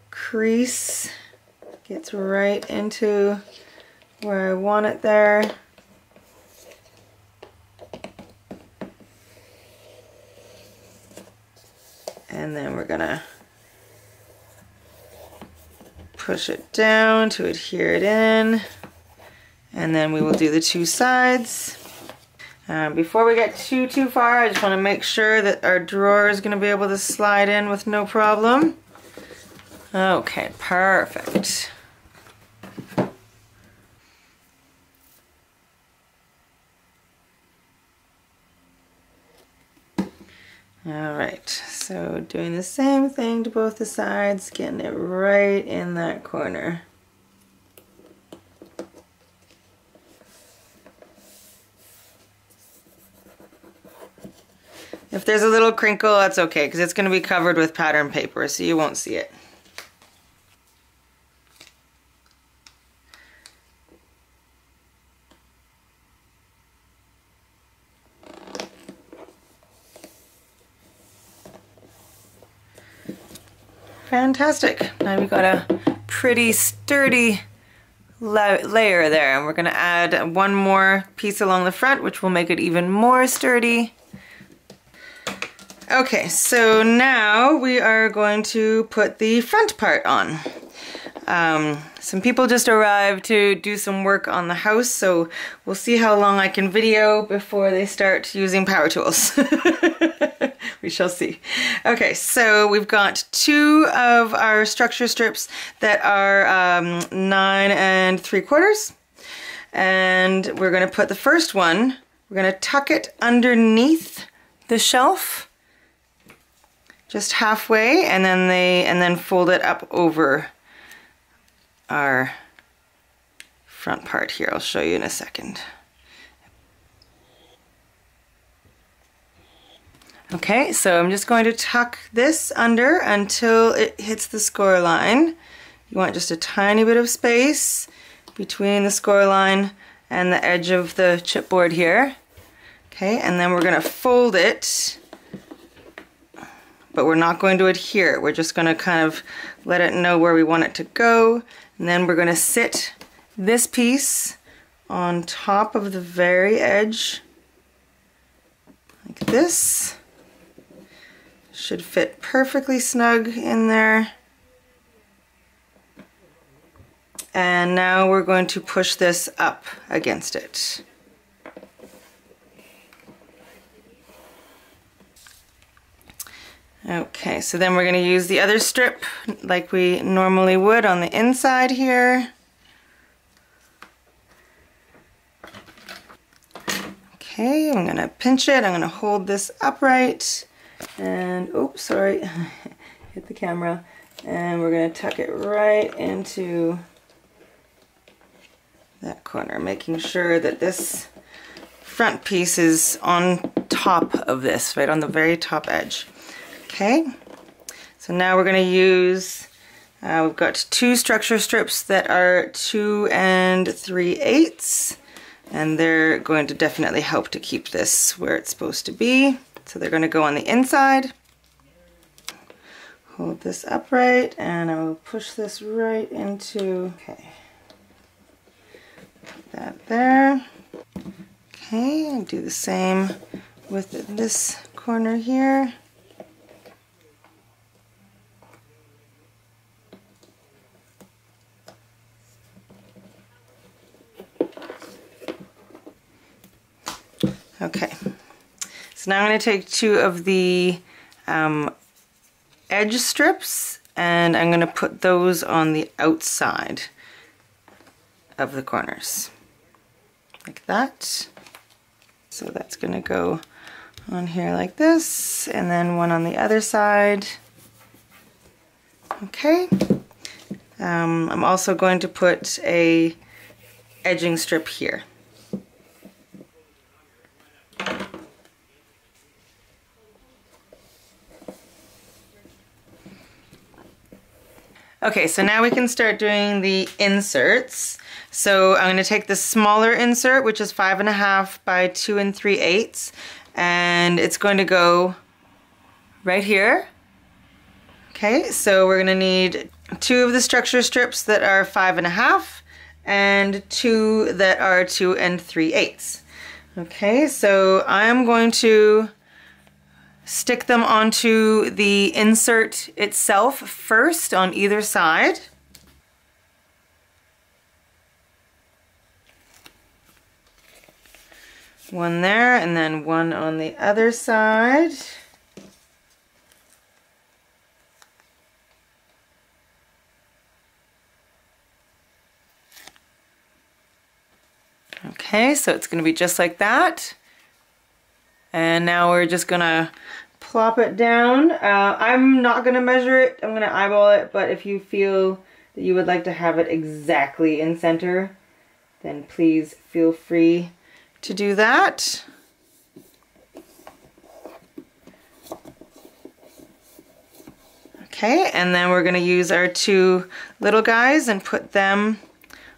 crease gets right into where I want it there. And then we're gonna push it down to adhere it in. And then we will do the 2 sides. Before we get too far, I just want to make sure that our drawer is going to be able to slide in with no problem. Okay, perfect. Alright, so doing the same thing to both the sides, getting it right in that corner. If there's a little crinkle, that's okay, because it's going to be covered with pattern paper, so you won't see it. Fantastic. Now we've got a pretty sturdy layer there, and we're going to add one more piece along the front, which will make it even more sturdy. Okay, so now we are going to put the front part on. Some people just arrived to do some work on the house, so we'll see how long I can video before they start using power tools. We shall see. Okay, so we've got 2 of our structure strips that are 9 3/4, and we're going to put the first one, we're going to tuck it underneath the shelf, just halfway, and then fold it up over our front part here. I'll show you in a second. Okay, so I'm just going to tuck this under until it hits the score line. You want just a tiny bit of space between the score line and the edge of the chipboard here. Okay, and then we're going to fold it, but we're not going to adhere. We're just going to kind of let it know where we want it to go. And then we're going to sit this piece on top of the very edge, like this. Should fit perfectly snug in there. And now we're going to push this up against it. Okay, so then we're going to use the other strip like we normally would on the inside here. Okay, I'm going to pinch it. I'm going to hold this upright. And, oops, sorry, hit the camera. And we're going to tuck it right into that corner, making sure that this front piece is on top of this, right on the very top edge. Okay, so now we're going to use, we've got 2 structure strips that are 2 3/8, and they're going to definitely help to keep this where it's supposed to be. So they're going to go on the inside. Hold this upright, and I will push this right into, okay, put that there. Okay, and do the same with this corner here. Okay, so now I'm going to take 2 of the edge strips, and I'm going to put those on the outside of the corners, like that. So that's gonna go on here like this, and then one on the other side. Okay. I'm also going to put a edging strip here. Okay, so now we can start doing the inserts. So I'm going to take the smaller insert, which is 5.5 by 2 3/8, and it's going to go right here. Okay, so we're going to need 2 of the structure strips that are 5.5 and 2 that are 2 3/8. Okay, so I'm going to stick them onto the insert itself first on either side. One there, and then one on the other side. Okay, so it's going to be just like that. And now we're just going to plop it down. I'm not going to measure it, I'm going to eyeball it, but if you feel that you would like to have it exactly in center, then please feel free to do that. Okay, and then we're going to use our 2 little guys and put them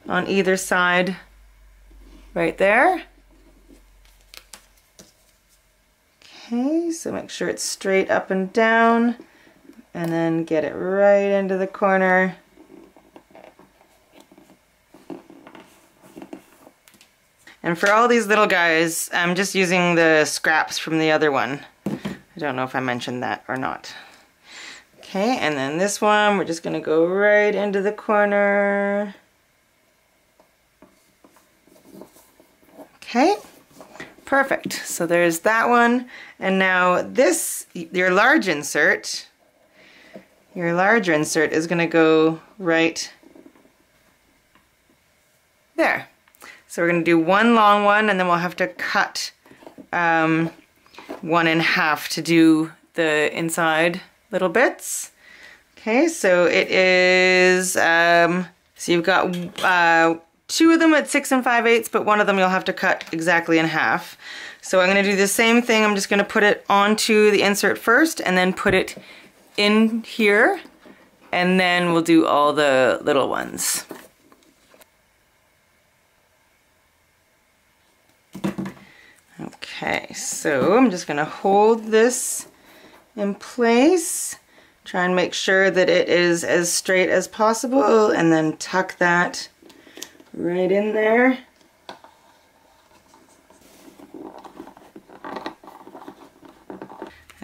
on either side right there. Okay, so make sure it's straight up and down, and then get it right into the corner. And for all these little guys, I'm just using the scraps from the other one. I don't know if I mentioned that or not. Okay, and then this one, we're just going to go right into the corner. Okay. Perfect. So there's that one. And now this, your larger insert is going to go right there. So we're going to do one long one, and then we'll have to cut one in half to do the inside little bits. Okay, so it is, so you've got 2 of them at 6 5/8, but one of them you'll have to cut exactly in half. So I'm going to do the same thing. I'm just going to put it onto the insert first and then put it in here, and then we'll do all the little ones. Okay, so I'm just going to hold this in place, try and make sure that it is as straight as possible, and then tuck that right in there.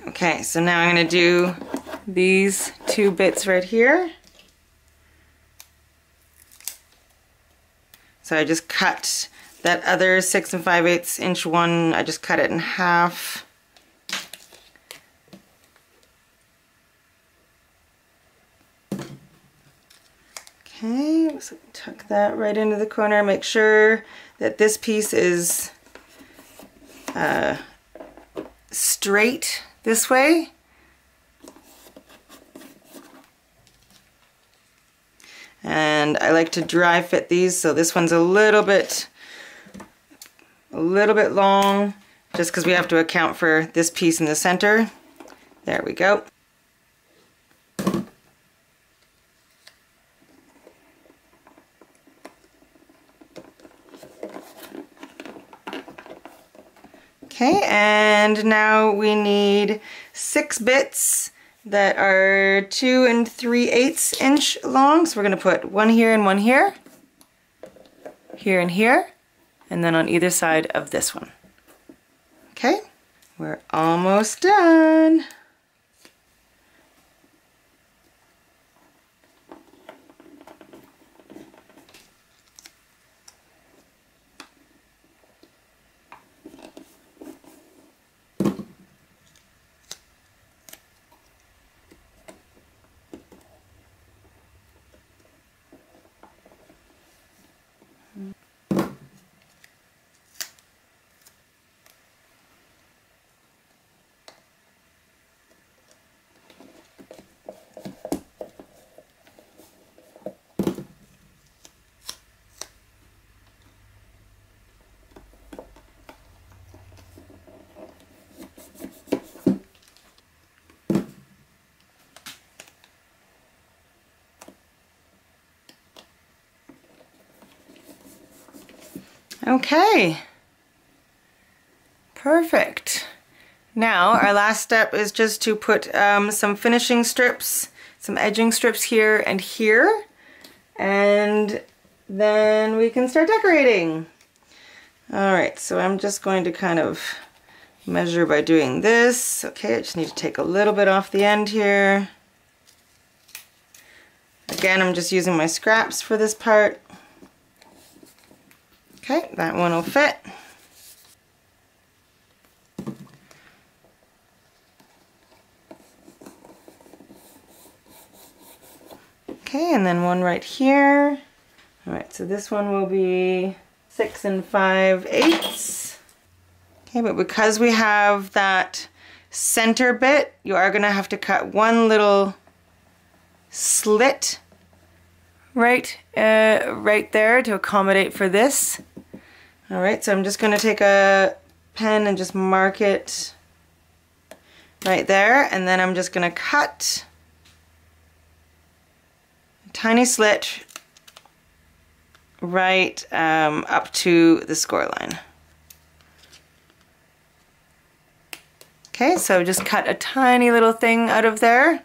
Okay, so now I'm going to do these 2 bits right here. So I just cut that other 6 5/8 inch one, I just cut it in half. Okay, so tuck that right into the corner. Make sure that this piece is straight this way. And I like to dry fit these, so this one's a little bit long, just because we have to account for this piece in the center. There we go. Okay, and now we need 6 bits that are 2 3/8 inch long. So we're going to put one here and one here, here and here, and then on either side of this one. Okay, we're almost done. Okay. Perfect. Now our last step is just to put some finishing strips, some edging strips here and here, and then we can start decorating. Alright, so I'm just going to kind of measure by doing this. Okay, I just need to take a little bit off the end here. Again, I'm just using my scraps for this part. Okay, that one will fit. Okay, and then one right here. All right, so this one will be 6 5/8. Okay, but because we have that center bit, you are gonna have to cut one little slit right there to accommodate for this. All right, so I'm just gonna take a pen and just mark it right there, and then I'm just gonna cut a tiny slit right up to the score line. Okay, so just cut a tiny little thing out of there.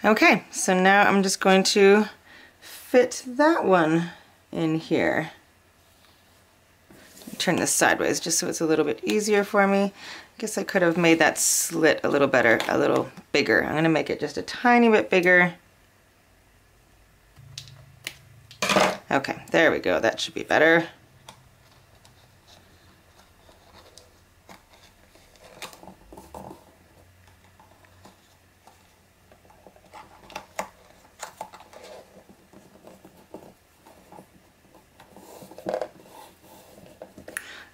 Okay, so now I'm just going to fit that one in here. Turn this sideways just so it's a little bit easier for me. I guess I could have made that slit a little better, a little bigger. I'm gonna make it just a tiny bit bigger. Okay, there we go, that should be better.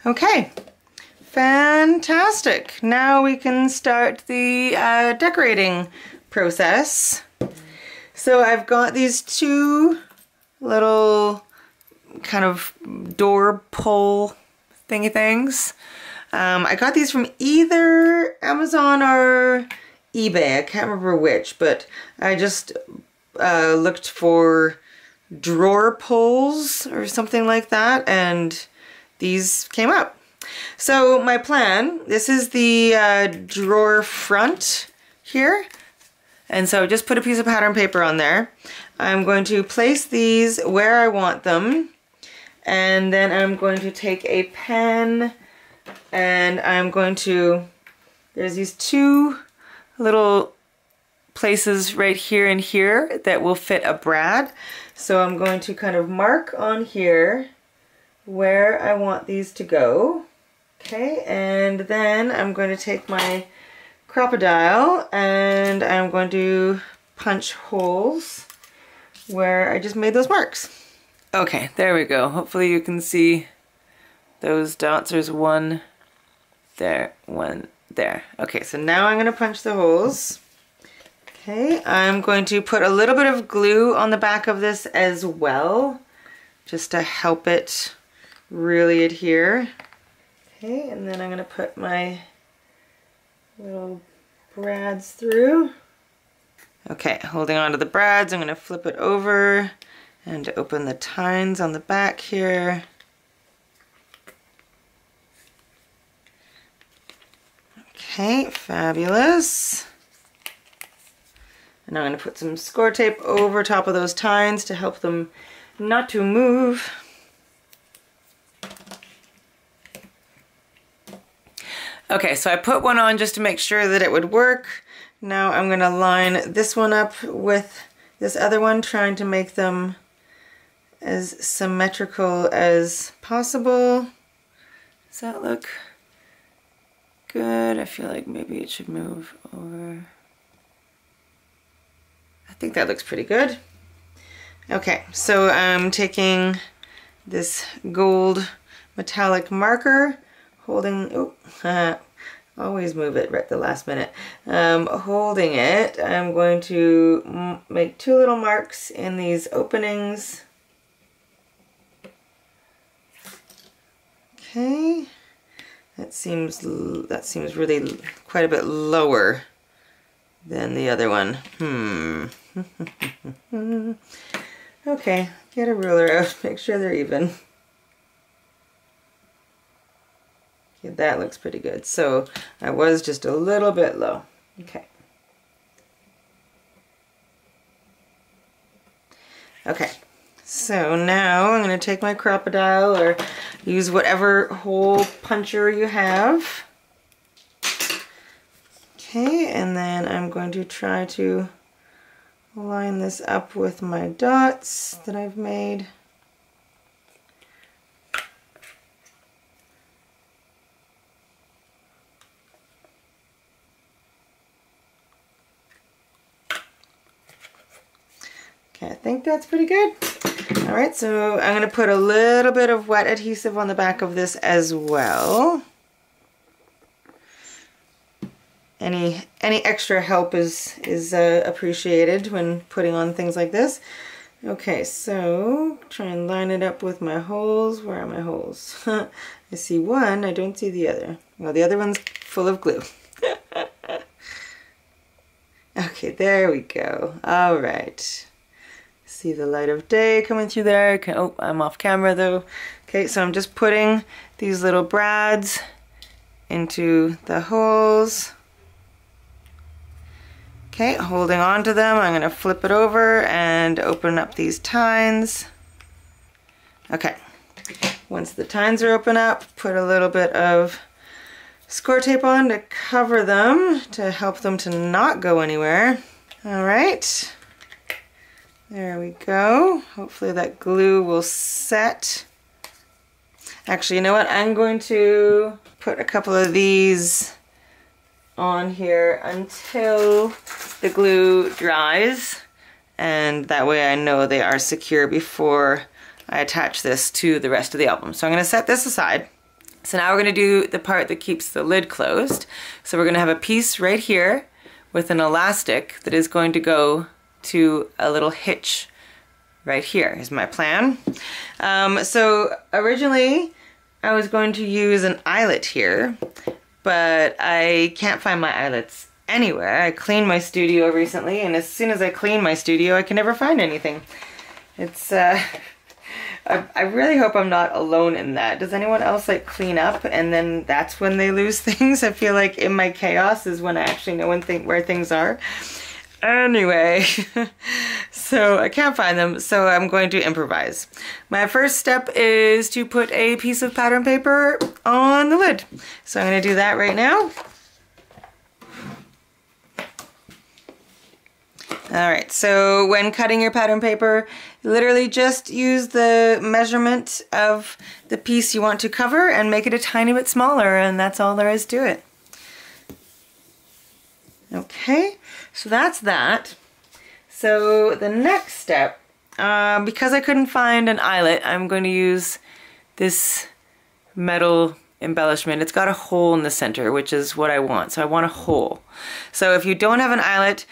Okay, fantastic. Now we can start the decorating process. So I've got these two little kind of door pull thingy things. I got these from either Amazon or eBay. I can't remember which, but I just looked for drawer pulls or something like that, and these came up. So my plan, this is the drawer front here, and so just put a piece of pattern paper on there. I'm going to place these where I want them, and then I'm going to take a pen and I'm going to, there's these two little places right here and here that will fit a brad. So I'm going to kind of mark on here where I want these to go. Okay, and then I'm going to take my Crop-A-Dile and I'm going to punch holes where I just made those marks. Okay, there we go. Hopefully you can see those dots. There's one there, one there. Okay, so now I'm going to punch the holes. Okay, I'm going to put a little bit of glue on the back of this as well, just to help it really adhere. Okay, and then I'm going to put my little brads through. Okay, holding on to the brads, I'm going to flip it over and open the tines on the back here. Okay, fabulous. And I'm going to put some score tape over top of those tines to help them not to move. Okay, so I put one on just to make sure that it would work. Now I'm going to line this one up with this other one, trying to make them as symmetrical as possible. Does that look good? I feel like maybe it should move over. I think that looks pretty good. Okay, so I'm taking this gold metallic marker, holding, always move it right at the last minute. Holding it, I'm going to make two little marks in these openings. Okay, that seems really quite a bit lower than the other one. Okay, get a ruler out, make sure they're even. Okay, that looks pretty good. So I was just a little bit low. Okay. Okay, so now I'm going to take my crocodile or use whatever hole puncher you have. Okay, and then I'm going to try to line this up with my dots that I've made. Okay, I think that's pretty good. All right, so I'm going to put a little bit of wet adhesive on the back of this as well. Any extra help is appreciated when putting on things like this. Okay, so try and line it up with my holes. Where are my holes? I see one, I don't see the other. Well, the other one's full of glue. Okay, there we go. All right. See the light of day coming through there. Okay, oh, I'm off camera though. Okay, so I'm just putting these little brads into the holes. Okay, holding on to them, I'm going to flip it over and open up these tines. Okay, once the tines are open up, put a little bit of score tape on to cover them to help them to not go anywhere. All right, there we go. Hopefully that glue will set. Actually, you know what? I'm going to put a couple of these on here until the glue dries, and that way I know they are secure before I attach this to the rest of the album. So I'm going to set this aside. So now we're going to do the part that keeps the lid closed. So we're going to have a piece right here with an elastic that is going to go to a little hitch right here is my plan. So originally I was going to use an eyelet here, but I can't find my eyelets anywhere. I cleaned my studio recently, and as soon as I clean my studio, I can never find anything. It's, I really hope I'm not alone in that. Does anyone else like clean up and then that's when they lose things? I feel like in my chaos is when I actually know where things are. Anyway, so I can't find them, so I'm going to improvise. My first step is to put a piece of pattern paper on the lid. So I'm going to do that right now. Alright, so when cutting your pattern paper, literally just use the measurement of the piece you want to cover and make it a tiny bit smaller, and that's all there is to it. Okay, so that's that. So the next step, because I couldn't find an eyelet, I'm going to use this metal embellishment. It's got a hole in the center, which is what I want. So I want a hole. So if you don't have an eyelet,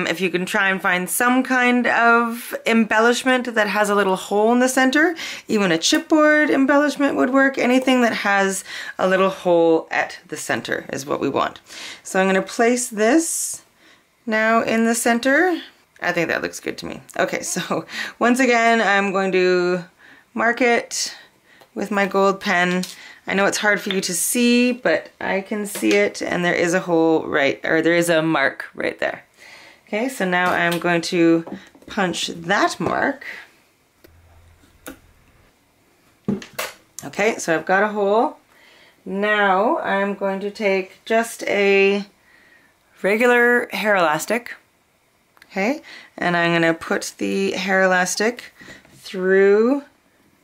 if you can try and find some kind of embellishment that has a little hole in the center, even a chipboard embellishment would work. Anything that has a little hole at the center is what we want. So I'm going to place this now in the center. I think that looks good to me. Okay, so once again, I'm going to mark it with my gold pen. I know it's hard for you to see, but I can see it, and there is a hole there is a mark right there. Okay, so now I'm going to punch that mark. Okay, so I've got a hole. Now I'm going to take just a regular hair elastic, okay, and I'm going to put the hair elastic through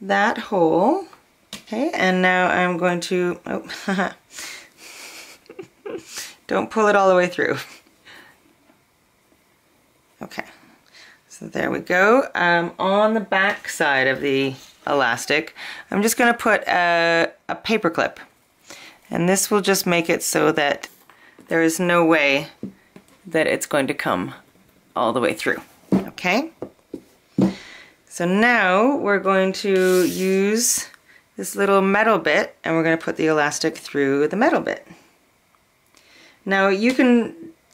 that hole. Okay, and now I'm going to, oh, don't pull it all the way through. Okay, so there we go. On the back side of the elastic, I'm just going to put a paper clip, and this will just make it so that there is no way that it's going to come all the way through. Okay, so now we're going to use this little metal bit, and we're going to put the elastic through the metal bit. Now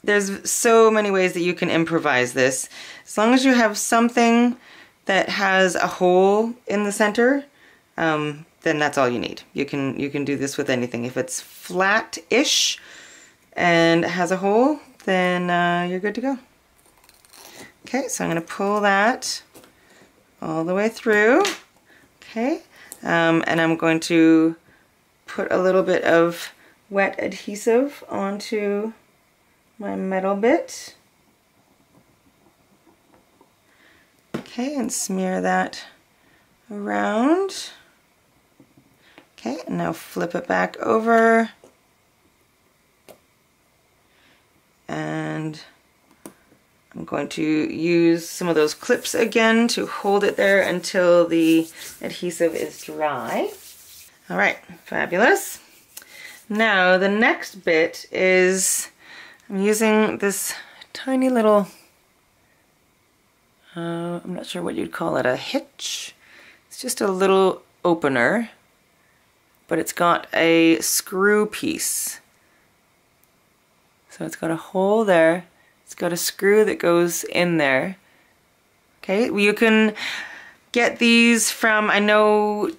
there's so many ways that you can improvise this. As long as you have something that has a hole in the center, then that's all you need. You can do this with anything. If it's flat-ish and has a hole, then you're good to go. Okay, so I'm going to pull that all the way through. Okay, and I'm going to put a little bit of wet adhesive onto my metal bit. Okay, and smear that around. Okay, and now flip it back over. And I'm going to use some of those clips again to hold it there until the adhesive is dry. All right, fabulous. Now the next bit is, I'm using this tiny little, I'm not sure what you'd call it, a hitch. It's just a little opener, but it's got a screw piece. So it's got a hole there. It's got a screw that goes in there. Okay, you can get these from, I know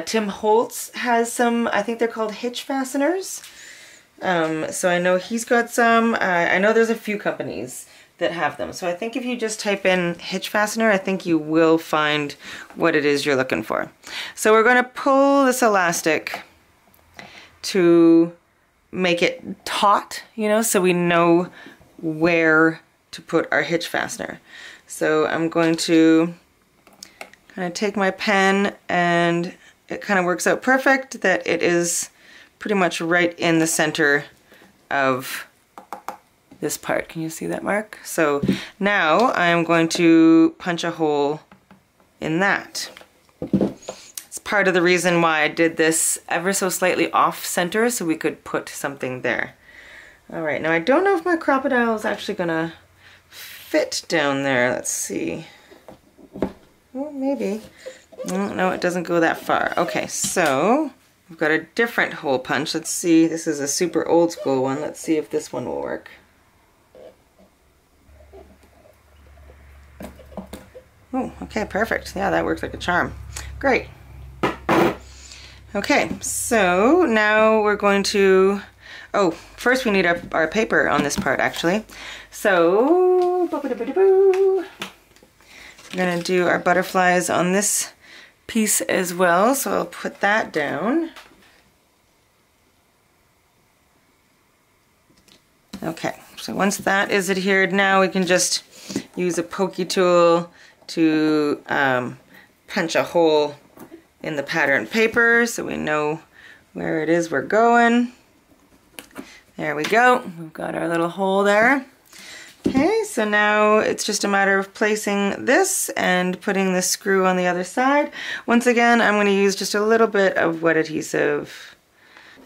Tim Holtz has some, I think they're called hitch fasteners. So I know he's got some. I know there's a few companies that have them. So I think if you just type in hitch fastener, I think you will find what it is you're looking for. So we're going to pull this elastic to make it taut, you know, so we know where to put our hitch fastener. So I'm going to kind of take my pen, and it kind of works out perfect that it is pretty much right in the center of this part. Can you see that mark? So now I'm going to punch a hole in that. It's part of the reason why I did this ever so slightly off center, so we could put something there. All right, now I don't know if my crocodile is actually gonna fit down there. Let's see. Oh, maybe. No, it doesn't go that far. Okay, so I've got a different hole punch. Let's see. This is a super old school one. Let's see if this one will work. Oh, okay, perfect. Yeah, that works like a charm. Great. Okay, so now we're going to, oh, first we need our paper on this part actually. So, we're going to do our butterflies on this piece as well, so I'll put that down. Okay, so once that is adhered, now we can just use a pokey tool to punch a hole in the pattern paper so we know where it is we're going. There we go, we've got our little hole there. Okay, so now it's just a matter of placing this and putting the screw on the other side. Once again, I'm going to use just a little bit of wet adhesive.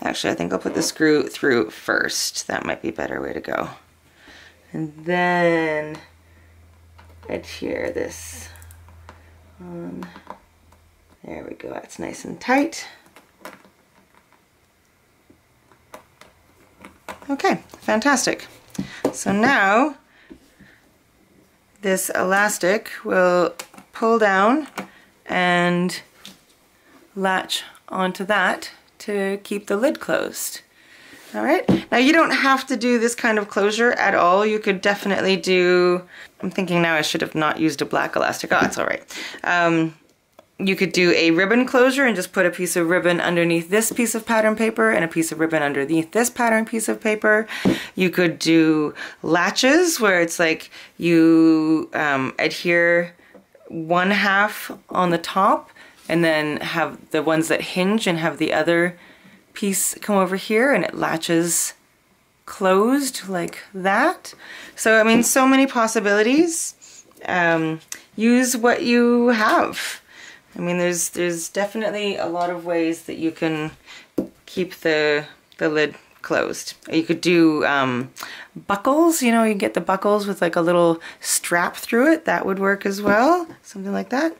Actually, I think I'll put the screw through first. That might be a better way to go. And then adhere this on. There we go, that's nice and tight. Okay, fantastic. So now this elastic will pull down and latch onto that to keep the lid closed. All right, now you don't have to do this kind of closure at all. You could definitely do, I'm thinking now I should have not used a black elastic. Oh, it's all right. You could do a ribbon closure and just put a piece of ribbon underneath this piece of pattern paper and a piece of ribbon underneath this pattern piece of paper. You could do latches where it's like you adhere one half on the top and then have the ones that hinge and have the other piece come over here and it latches closed like that. So I mean, so many possibilities. Use what you have. I mean, there's definitely a lot of ways that you can keep the lid closed. You could do buckles, you know, you get the buckles with like a little strap through it. That would work as well, something like that.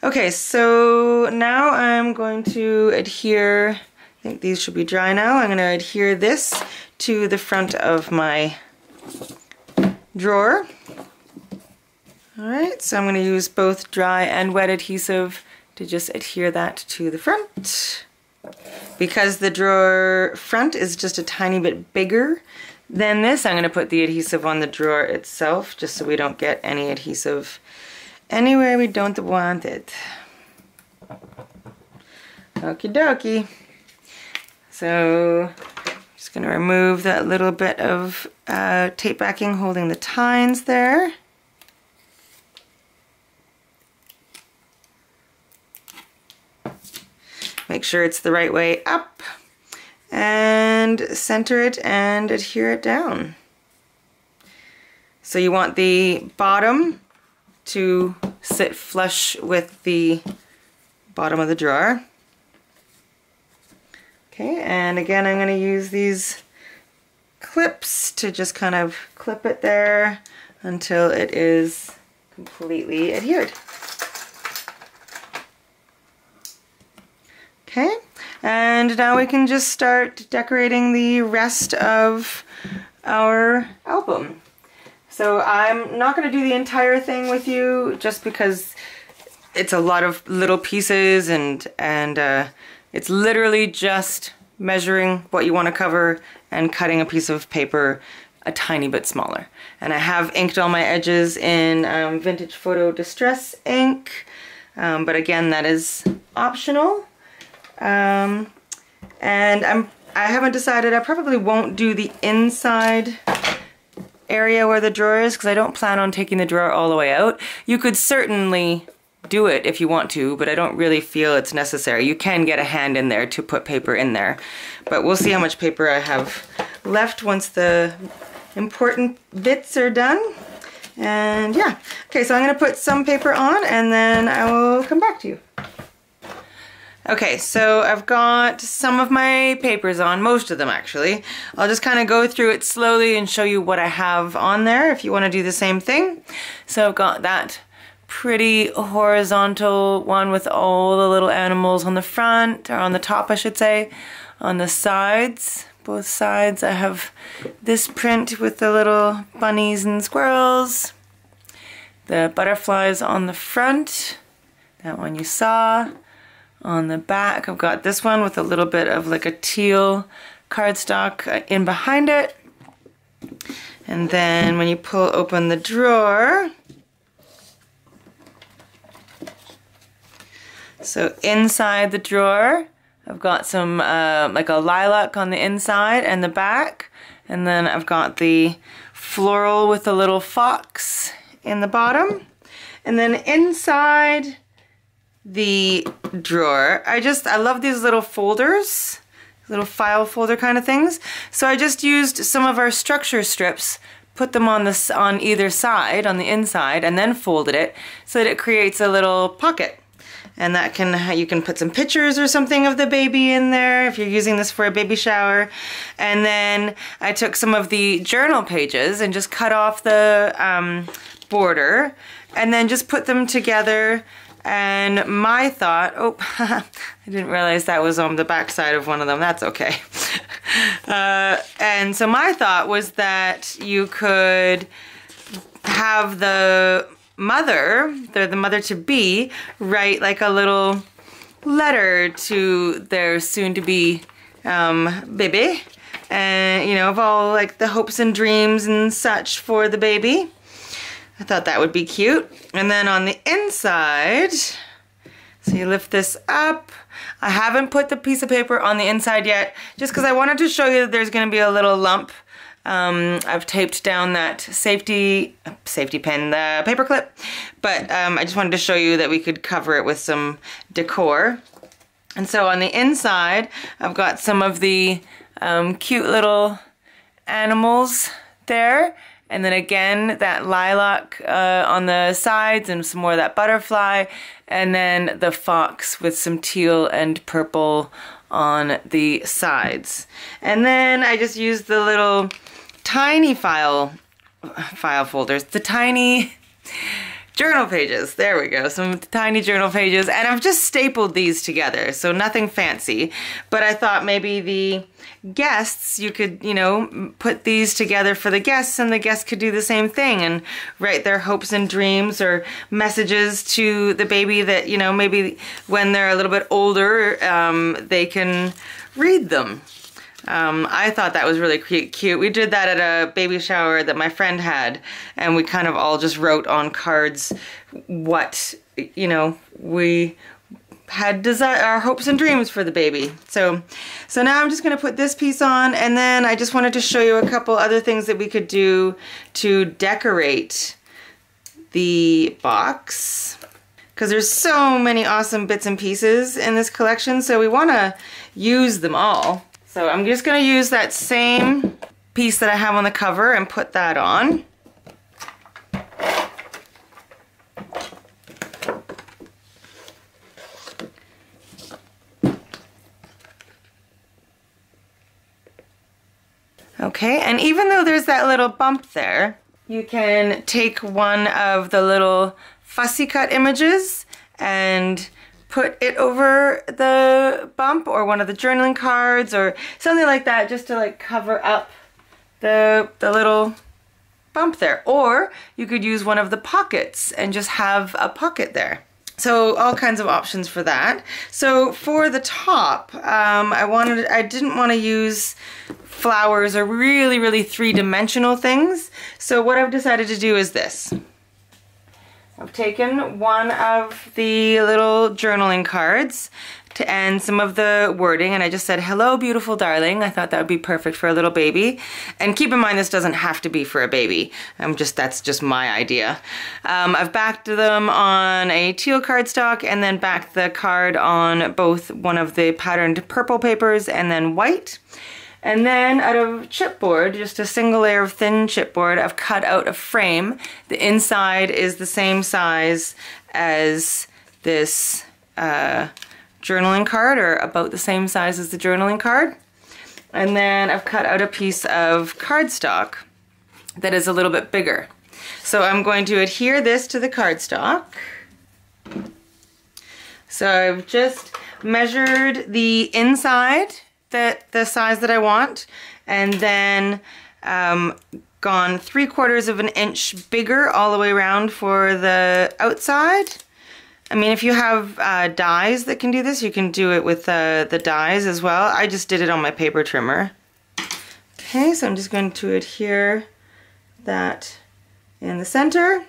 Okay, so now I'm going to adhere, I think these should be dry now. I'm going to adhere this to the front of my drawer. Alright, so I'm going to use both dry and wet adhesive to just adhere that to the front. Because the drawer front is just a tiny bit bigger than this, I'm going to put the adhesive on the drawer itself just so we don't get any adhesive anywhere we don't want it. Okie dokie. So just going to remove that little bit of tape backing holding the tines there. Make sure it's the right way up and center it and adhere it down. So you want the bottom to sit flush with the bottom of the drawer. Okay, and again I'm going to use these clips to just kind of clip it there until it is completely adhered. Okay, and now we can just start decorating the rest of our album. So I'm not going to do the entire thing with you just because it's a lot of little pieces and it's literally just measuring what you want to cover and cutting a piece of paper a tiny bit smaller. And I have inked all my edges in Vintage Photo Distress ink, but again that is optional. And I haven't decided, I probably won't do the inside area where the drawer is because I don't plan on taking the drawer all the way out. You could certainly do it if you want to, but I don't really feel it's necessary. You can get a hand in there to put paper in there, but we'll see how much paper I have left once the important bits are done. And yeah, okay, so I'm going to put some paper on and then I will come back to you. Okay, so I've got some of my papers on, most of them actually. I'll just kind of go through it slowly and show you what I have on there if you want to do the same thing. So I've got that pretty horizontal one with all the little animals on the front, or on the top I should say. On the sides, both sides, I have this print with the little bunnies and squirrels. The butterflies on the front, that one you saw. On the back, I've got this one with a little bit of like a teal cardstock in behind it. And then when you pull open the drawer, so inside the drawer, I've got some like a lilac on the inside and the back. And then I've got the floral with a little fox in the bottom. And then inside the drawer, I love these little folders, little file folder kind of things. So I just used some of our structure strips, put them on either side, on the inside, and then folded it so that it creates a little pocket. And that you can put some pictures or something of the baby in there if you're using this for a baby shower. And then I took some of the journal pages and just cut off the border and then just put them together. And my thought, oh, I didn't realize that was on the back side of one of them. That's okay. And so my thought was that you could have the mother, the mother-to-be, write like a little letter to their soon-to-be baby. And, you know, of all like the hopes and dreams and such for the baby. I thought that would be cute. And then on the inside, so you lift this up. I haven't put the piece of paper on the inside yet, just because I wanted to show you that there's going to be a little lump. I've taped down that safety pin, the paper clip, but I just wanted to show you that we could cover it with some decor. And so on the inside, I've got some of the cute little animals there. And then again, that lilac on the sides and some more of that butterfly. And then the fox with some teal and purple on the sides. And then I just used the little tiny file folders, the tiny journal pages. There we go, some tiny journal pages. And I've just stapled these together, so nothing fancy. But I thought maybe the guests, you could, you know, put these together for the guests, and the guests could do the same thing and write their hopes and dreams or messages to the baby that, you know, maybe when they're a little bit older, they can read them. I thought that was really cute. We did that at a baby shower that my friend had, and we kind of all just wrote on cards what, you know, we had our hopes and dreams for the baby. So now I'm just going to put this piece on, and then I just wanted to show you a couple other things that we could do to decorate the box, because there's so many awesome bits and pieces in this collection, so we want to use them all. So I'm just going to use that same piece that I have on the cover and put that on. Okay, and even though there's that little bump there, you can take one of the little fussy cut images and put it over the bump, or one of the journaling cards or something like that, just to like cover up the little bump there. Or you could use one of the pockets and just have a pocket there. So all kinds of options for that. So for the top, I didn't want to use flowers or really three-dimensional things. So what I've decided to do is this. I've taken one of the little journaling cards and some of the wording, and I just said, "Hello, beautiful darling." I thought that would be perfect for a little baby. And keep in mind, this doesn't have to be for a baby. That's just my idea. I've backed them on a teal cardstock, and then backed the card on both one of the patterned purple papers and then white. And then out of chipboard, just a single layer of thin chipboard, I've cut out a frame. The inside is the same size as this journaling card, or about the same size as the journaling card. And then I've cut out a piece of cardstock that is a little bit bigger. So I'm going to adhere this to the cardstock. So I've just measured the inside, the size that I want, and then gone 3/4 of an inch bigger all the way around for the outside. I mean, if you have dies that can do this, you can do it with the dies as well. I just did it on my paper trimmer. Okay, so I'm just going to adhere that in the center.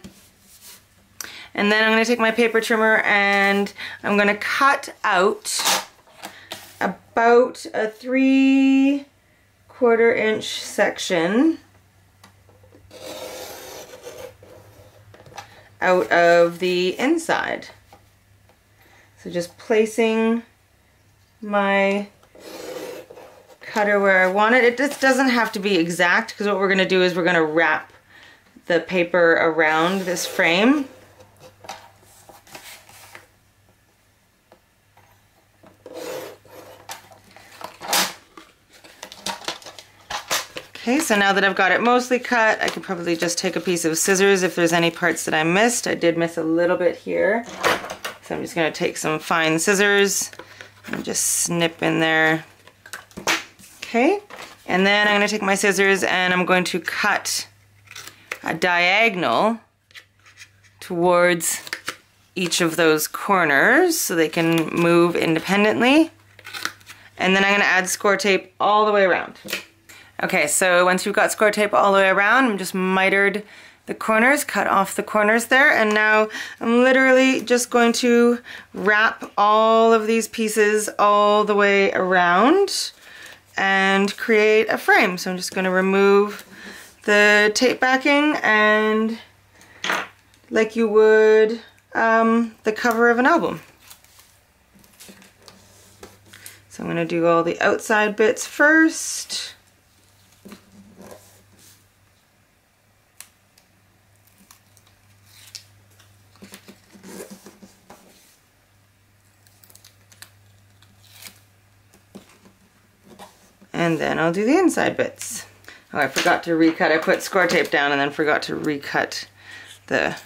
And then I'm going to take my paper trimmer and I'm going to cut out about a 3/4 inch section out of the inside. So just placing my cutter where I want it. It just doesn't have to be exact, because what we're going to do is we're going to wrap the paper around this frame. Okay, so now that I've got it mostly cut, I could probably just take a piece of scissors if there's any parts that I missed. I did miss a little bit here. So I'm just going to take some fine scissors and just snip in there. Okay, and then I'm going to take my scissors and I'm going to cut a diagonal towards each of those corners so they can move independently. And then I'm going to add score tape all the way around. Okay, so once you've got score tape all the way around, I'm just mitered the corners, cut off the corners there, and now I'm literally just going to wrap all of these pieces all the way around and create a frame. So I'm just going to remove the tape backing, and like you would the cover of an album. So I'm going to do all the outside bits first. And then I'll do the inside bits. Oh, I forgot to recut. I put score tape down and then forgot to recut the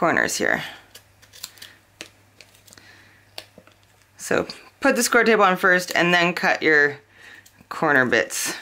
corners here. So put the score tape on first and then cut your corner bits.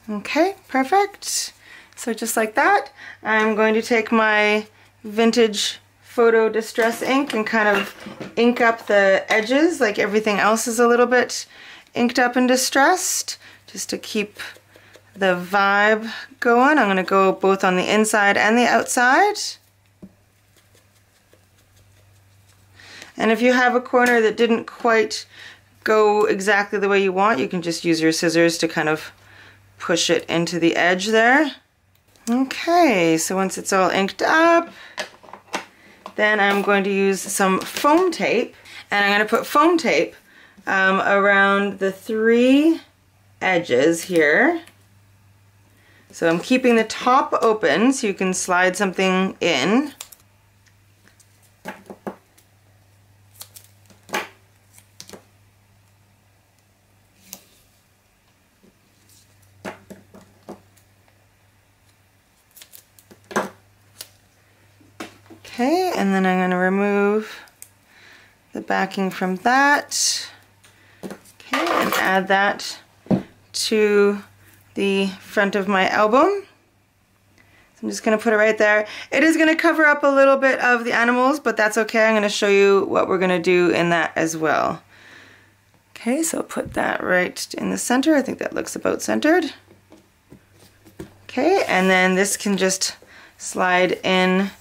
Okay, perfect. So just like that, I'm going to take my vintage photo distress ink and kind of ink up the edges, like everything else is a little bit inked up and distressed, just to keep the vibe going. I'm going to go both on the inside and the outside. And if you have a corner that didn't quite go exactly the way you want, you can just use your scissors to kind of push it into the edge there. Okay, so once it's all inked up, then I'm going to use some foam tape, and I'm going to put foam tape around the 3 edges here. So I'm keeping the top open so you can slide something in. Okay, and then I'm going to remove the backing from that. Okay, and add that to the front of my album. So I'm just going to put it right there. It is going to cover up a little bit of the animals, but that's okay. I'm going to show you what we're going to do in that as well. Okay, so I'll put that right in the center. I think that looks about centered. Okay, and then this can just slide in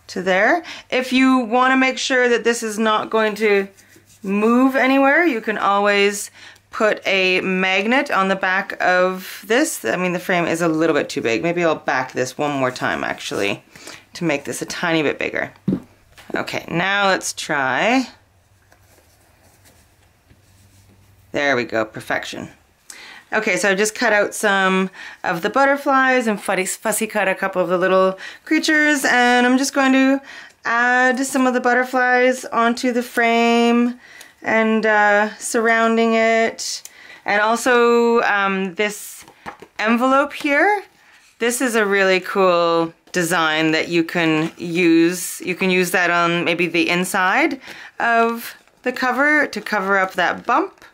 to there. If you want to make sure that this is not going to move anywhere, you can always put a magnet on the back of this. I mean, the frame is a little bit too big. Maybe I'll back this one more time actually to make this a tiny bit bigger. Okay, now let's try. There we go, perfection. Okay, so I just cut out some of the butterflies and fussy cut a couple of the little creatures, and I'm just going to add some of the butterflies onto the frame and surrounding it. And also this envelope here, this is a really cool design that you can use. You can use that on maybe the inside of the cover to cover up that bump.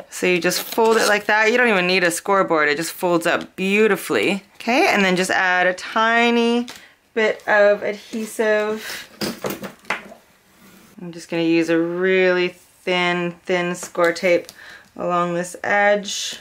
So you just fold it like that. You don't even need a scoreboard. It just folds up beautifully. Okay, and then just add a tiny bit of adhesive. I'm just going to use a really thin score tape along this edge.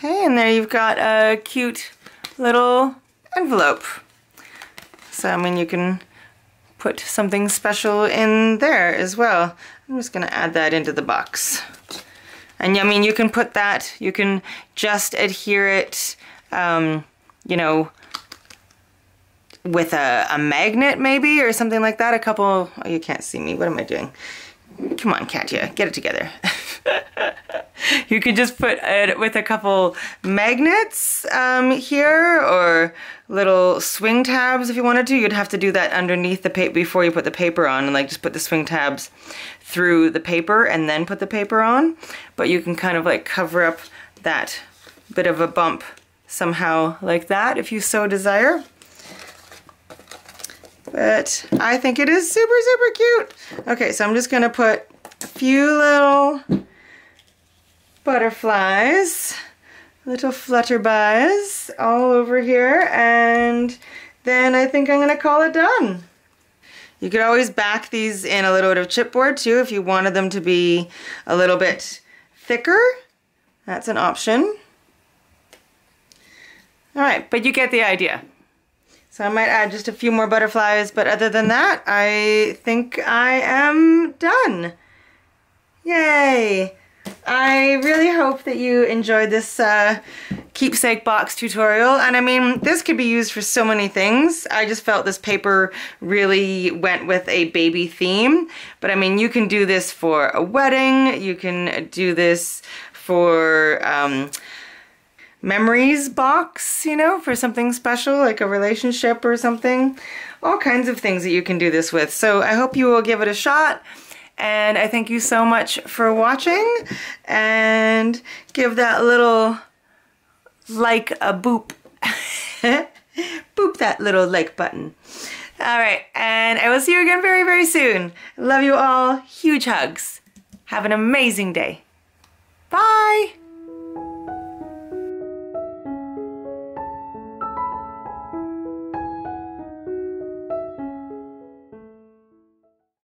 Okay, and there you've got a cute little envelope. So, I mean, you can put something special in there as well. I'm just going to add that into the box. And I mean, you can put that, you can just adhere it, you know, with a magnet maybe, or something like that. Oh, you can't see me. What am I doing? Come on, Katia, get it together. You could just put it with a couple magnets here, or little swing tabs if you wanted to. You'd have to do that underneath the paper before you put the paper on, and like just put the swing tabs through the paper and then put the paper on. But you can kind of like cover up that bit of a bump somehow like that if you so desire. But I think it is super, super cute. Okay, so I'm just gonna put a few little butterflies, little flutterbys all over here, and then I think I'm gonna call it done. You could always back these in a little bit of chipboard too if you wanted them to be a little bit thicker. That's an option. All right, but you get the idea. So I might add just a few more butterflies, but other than that, I think I am done. Yay! I really hope that you enjoyed this keepsake box tutorial, and I mean, this could be used for so many things. I just felt this paper really went with a baby theme, but I mean, you can do this for a wedding, you can do this for memories box, you know, for something special like a relationship or something. All kinds of things that you can do this with. So I hope you will give it a shot. And I thank you so much for watching, and give that little like a boop. Boop that little like button. All right, and I will see you again very, very soon. Love you all. Huge hugs. Have an amazing day. Bye.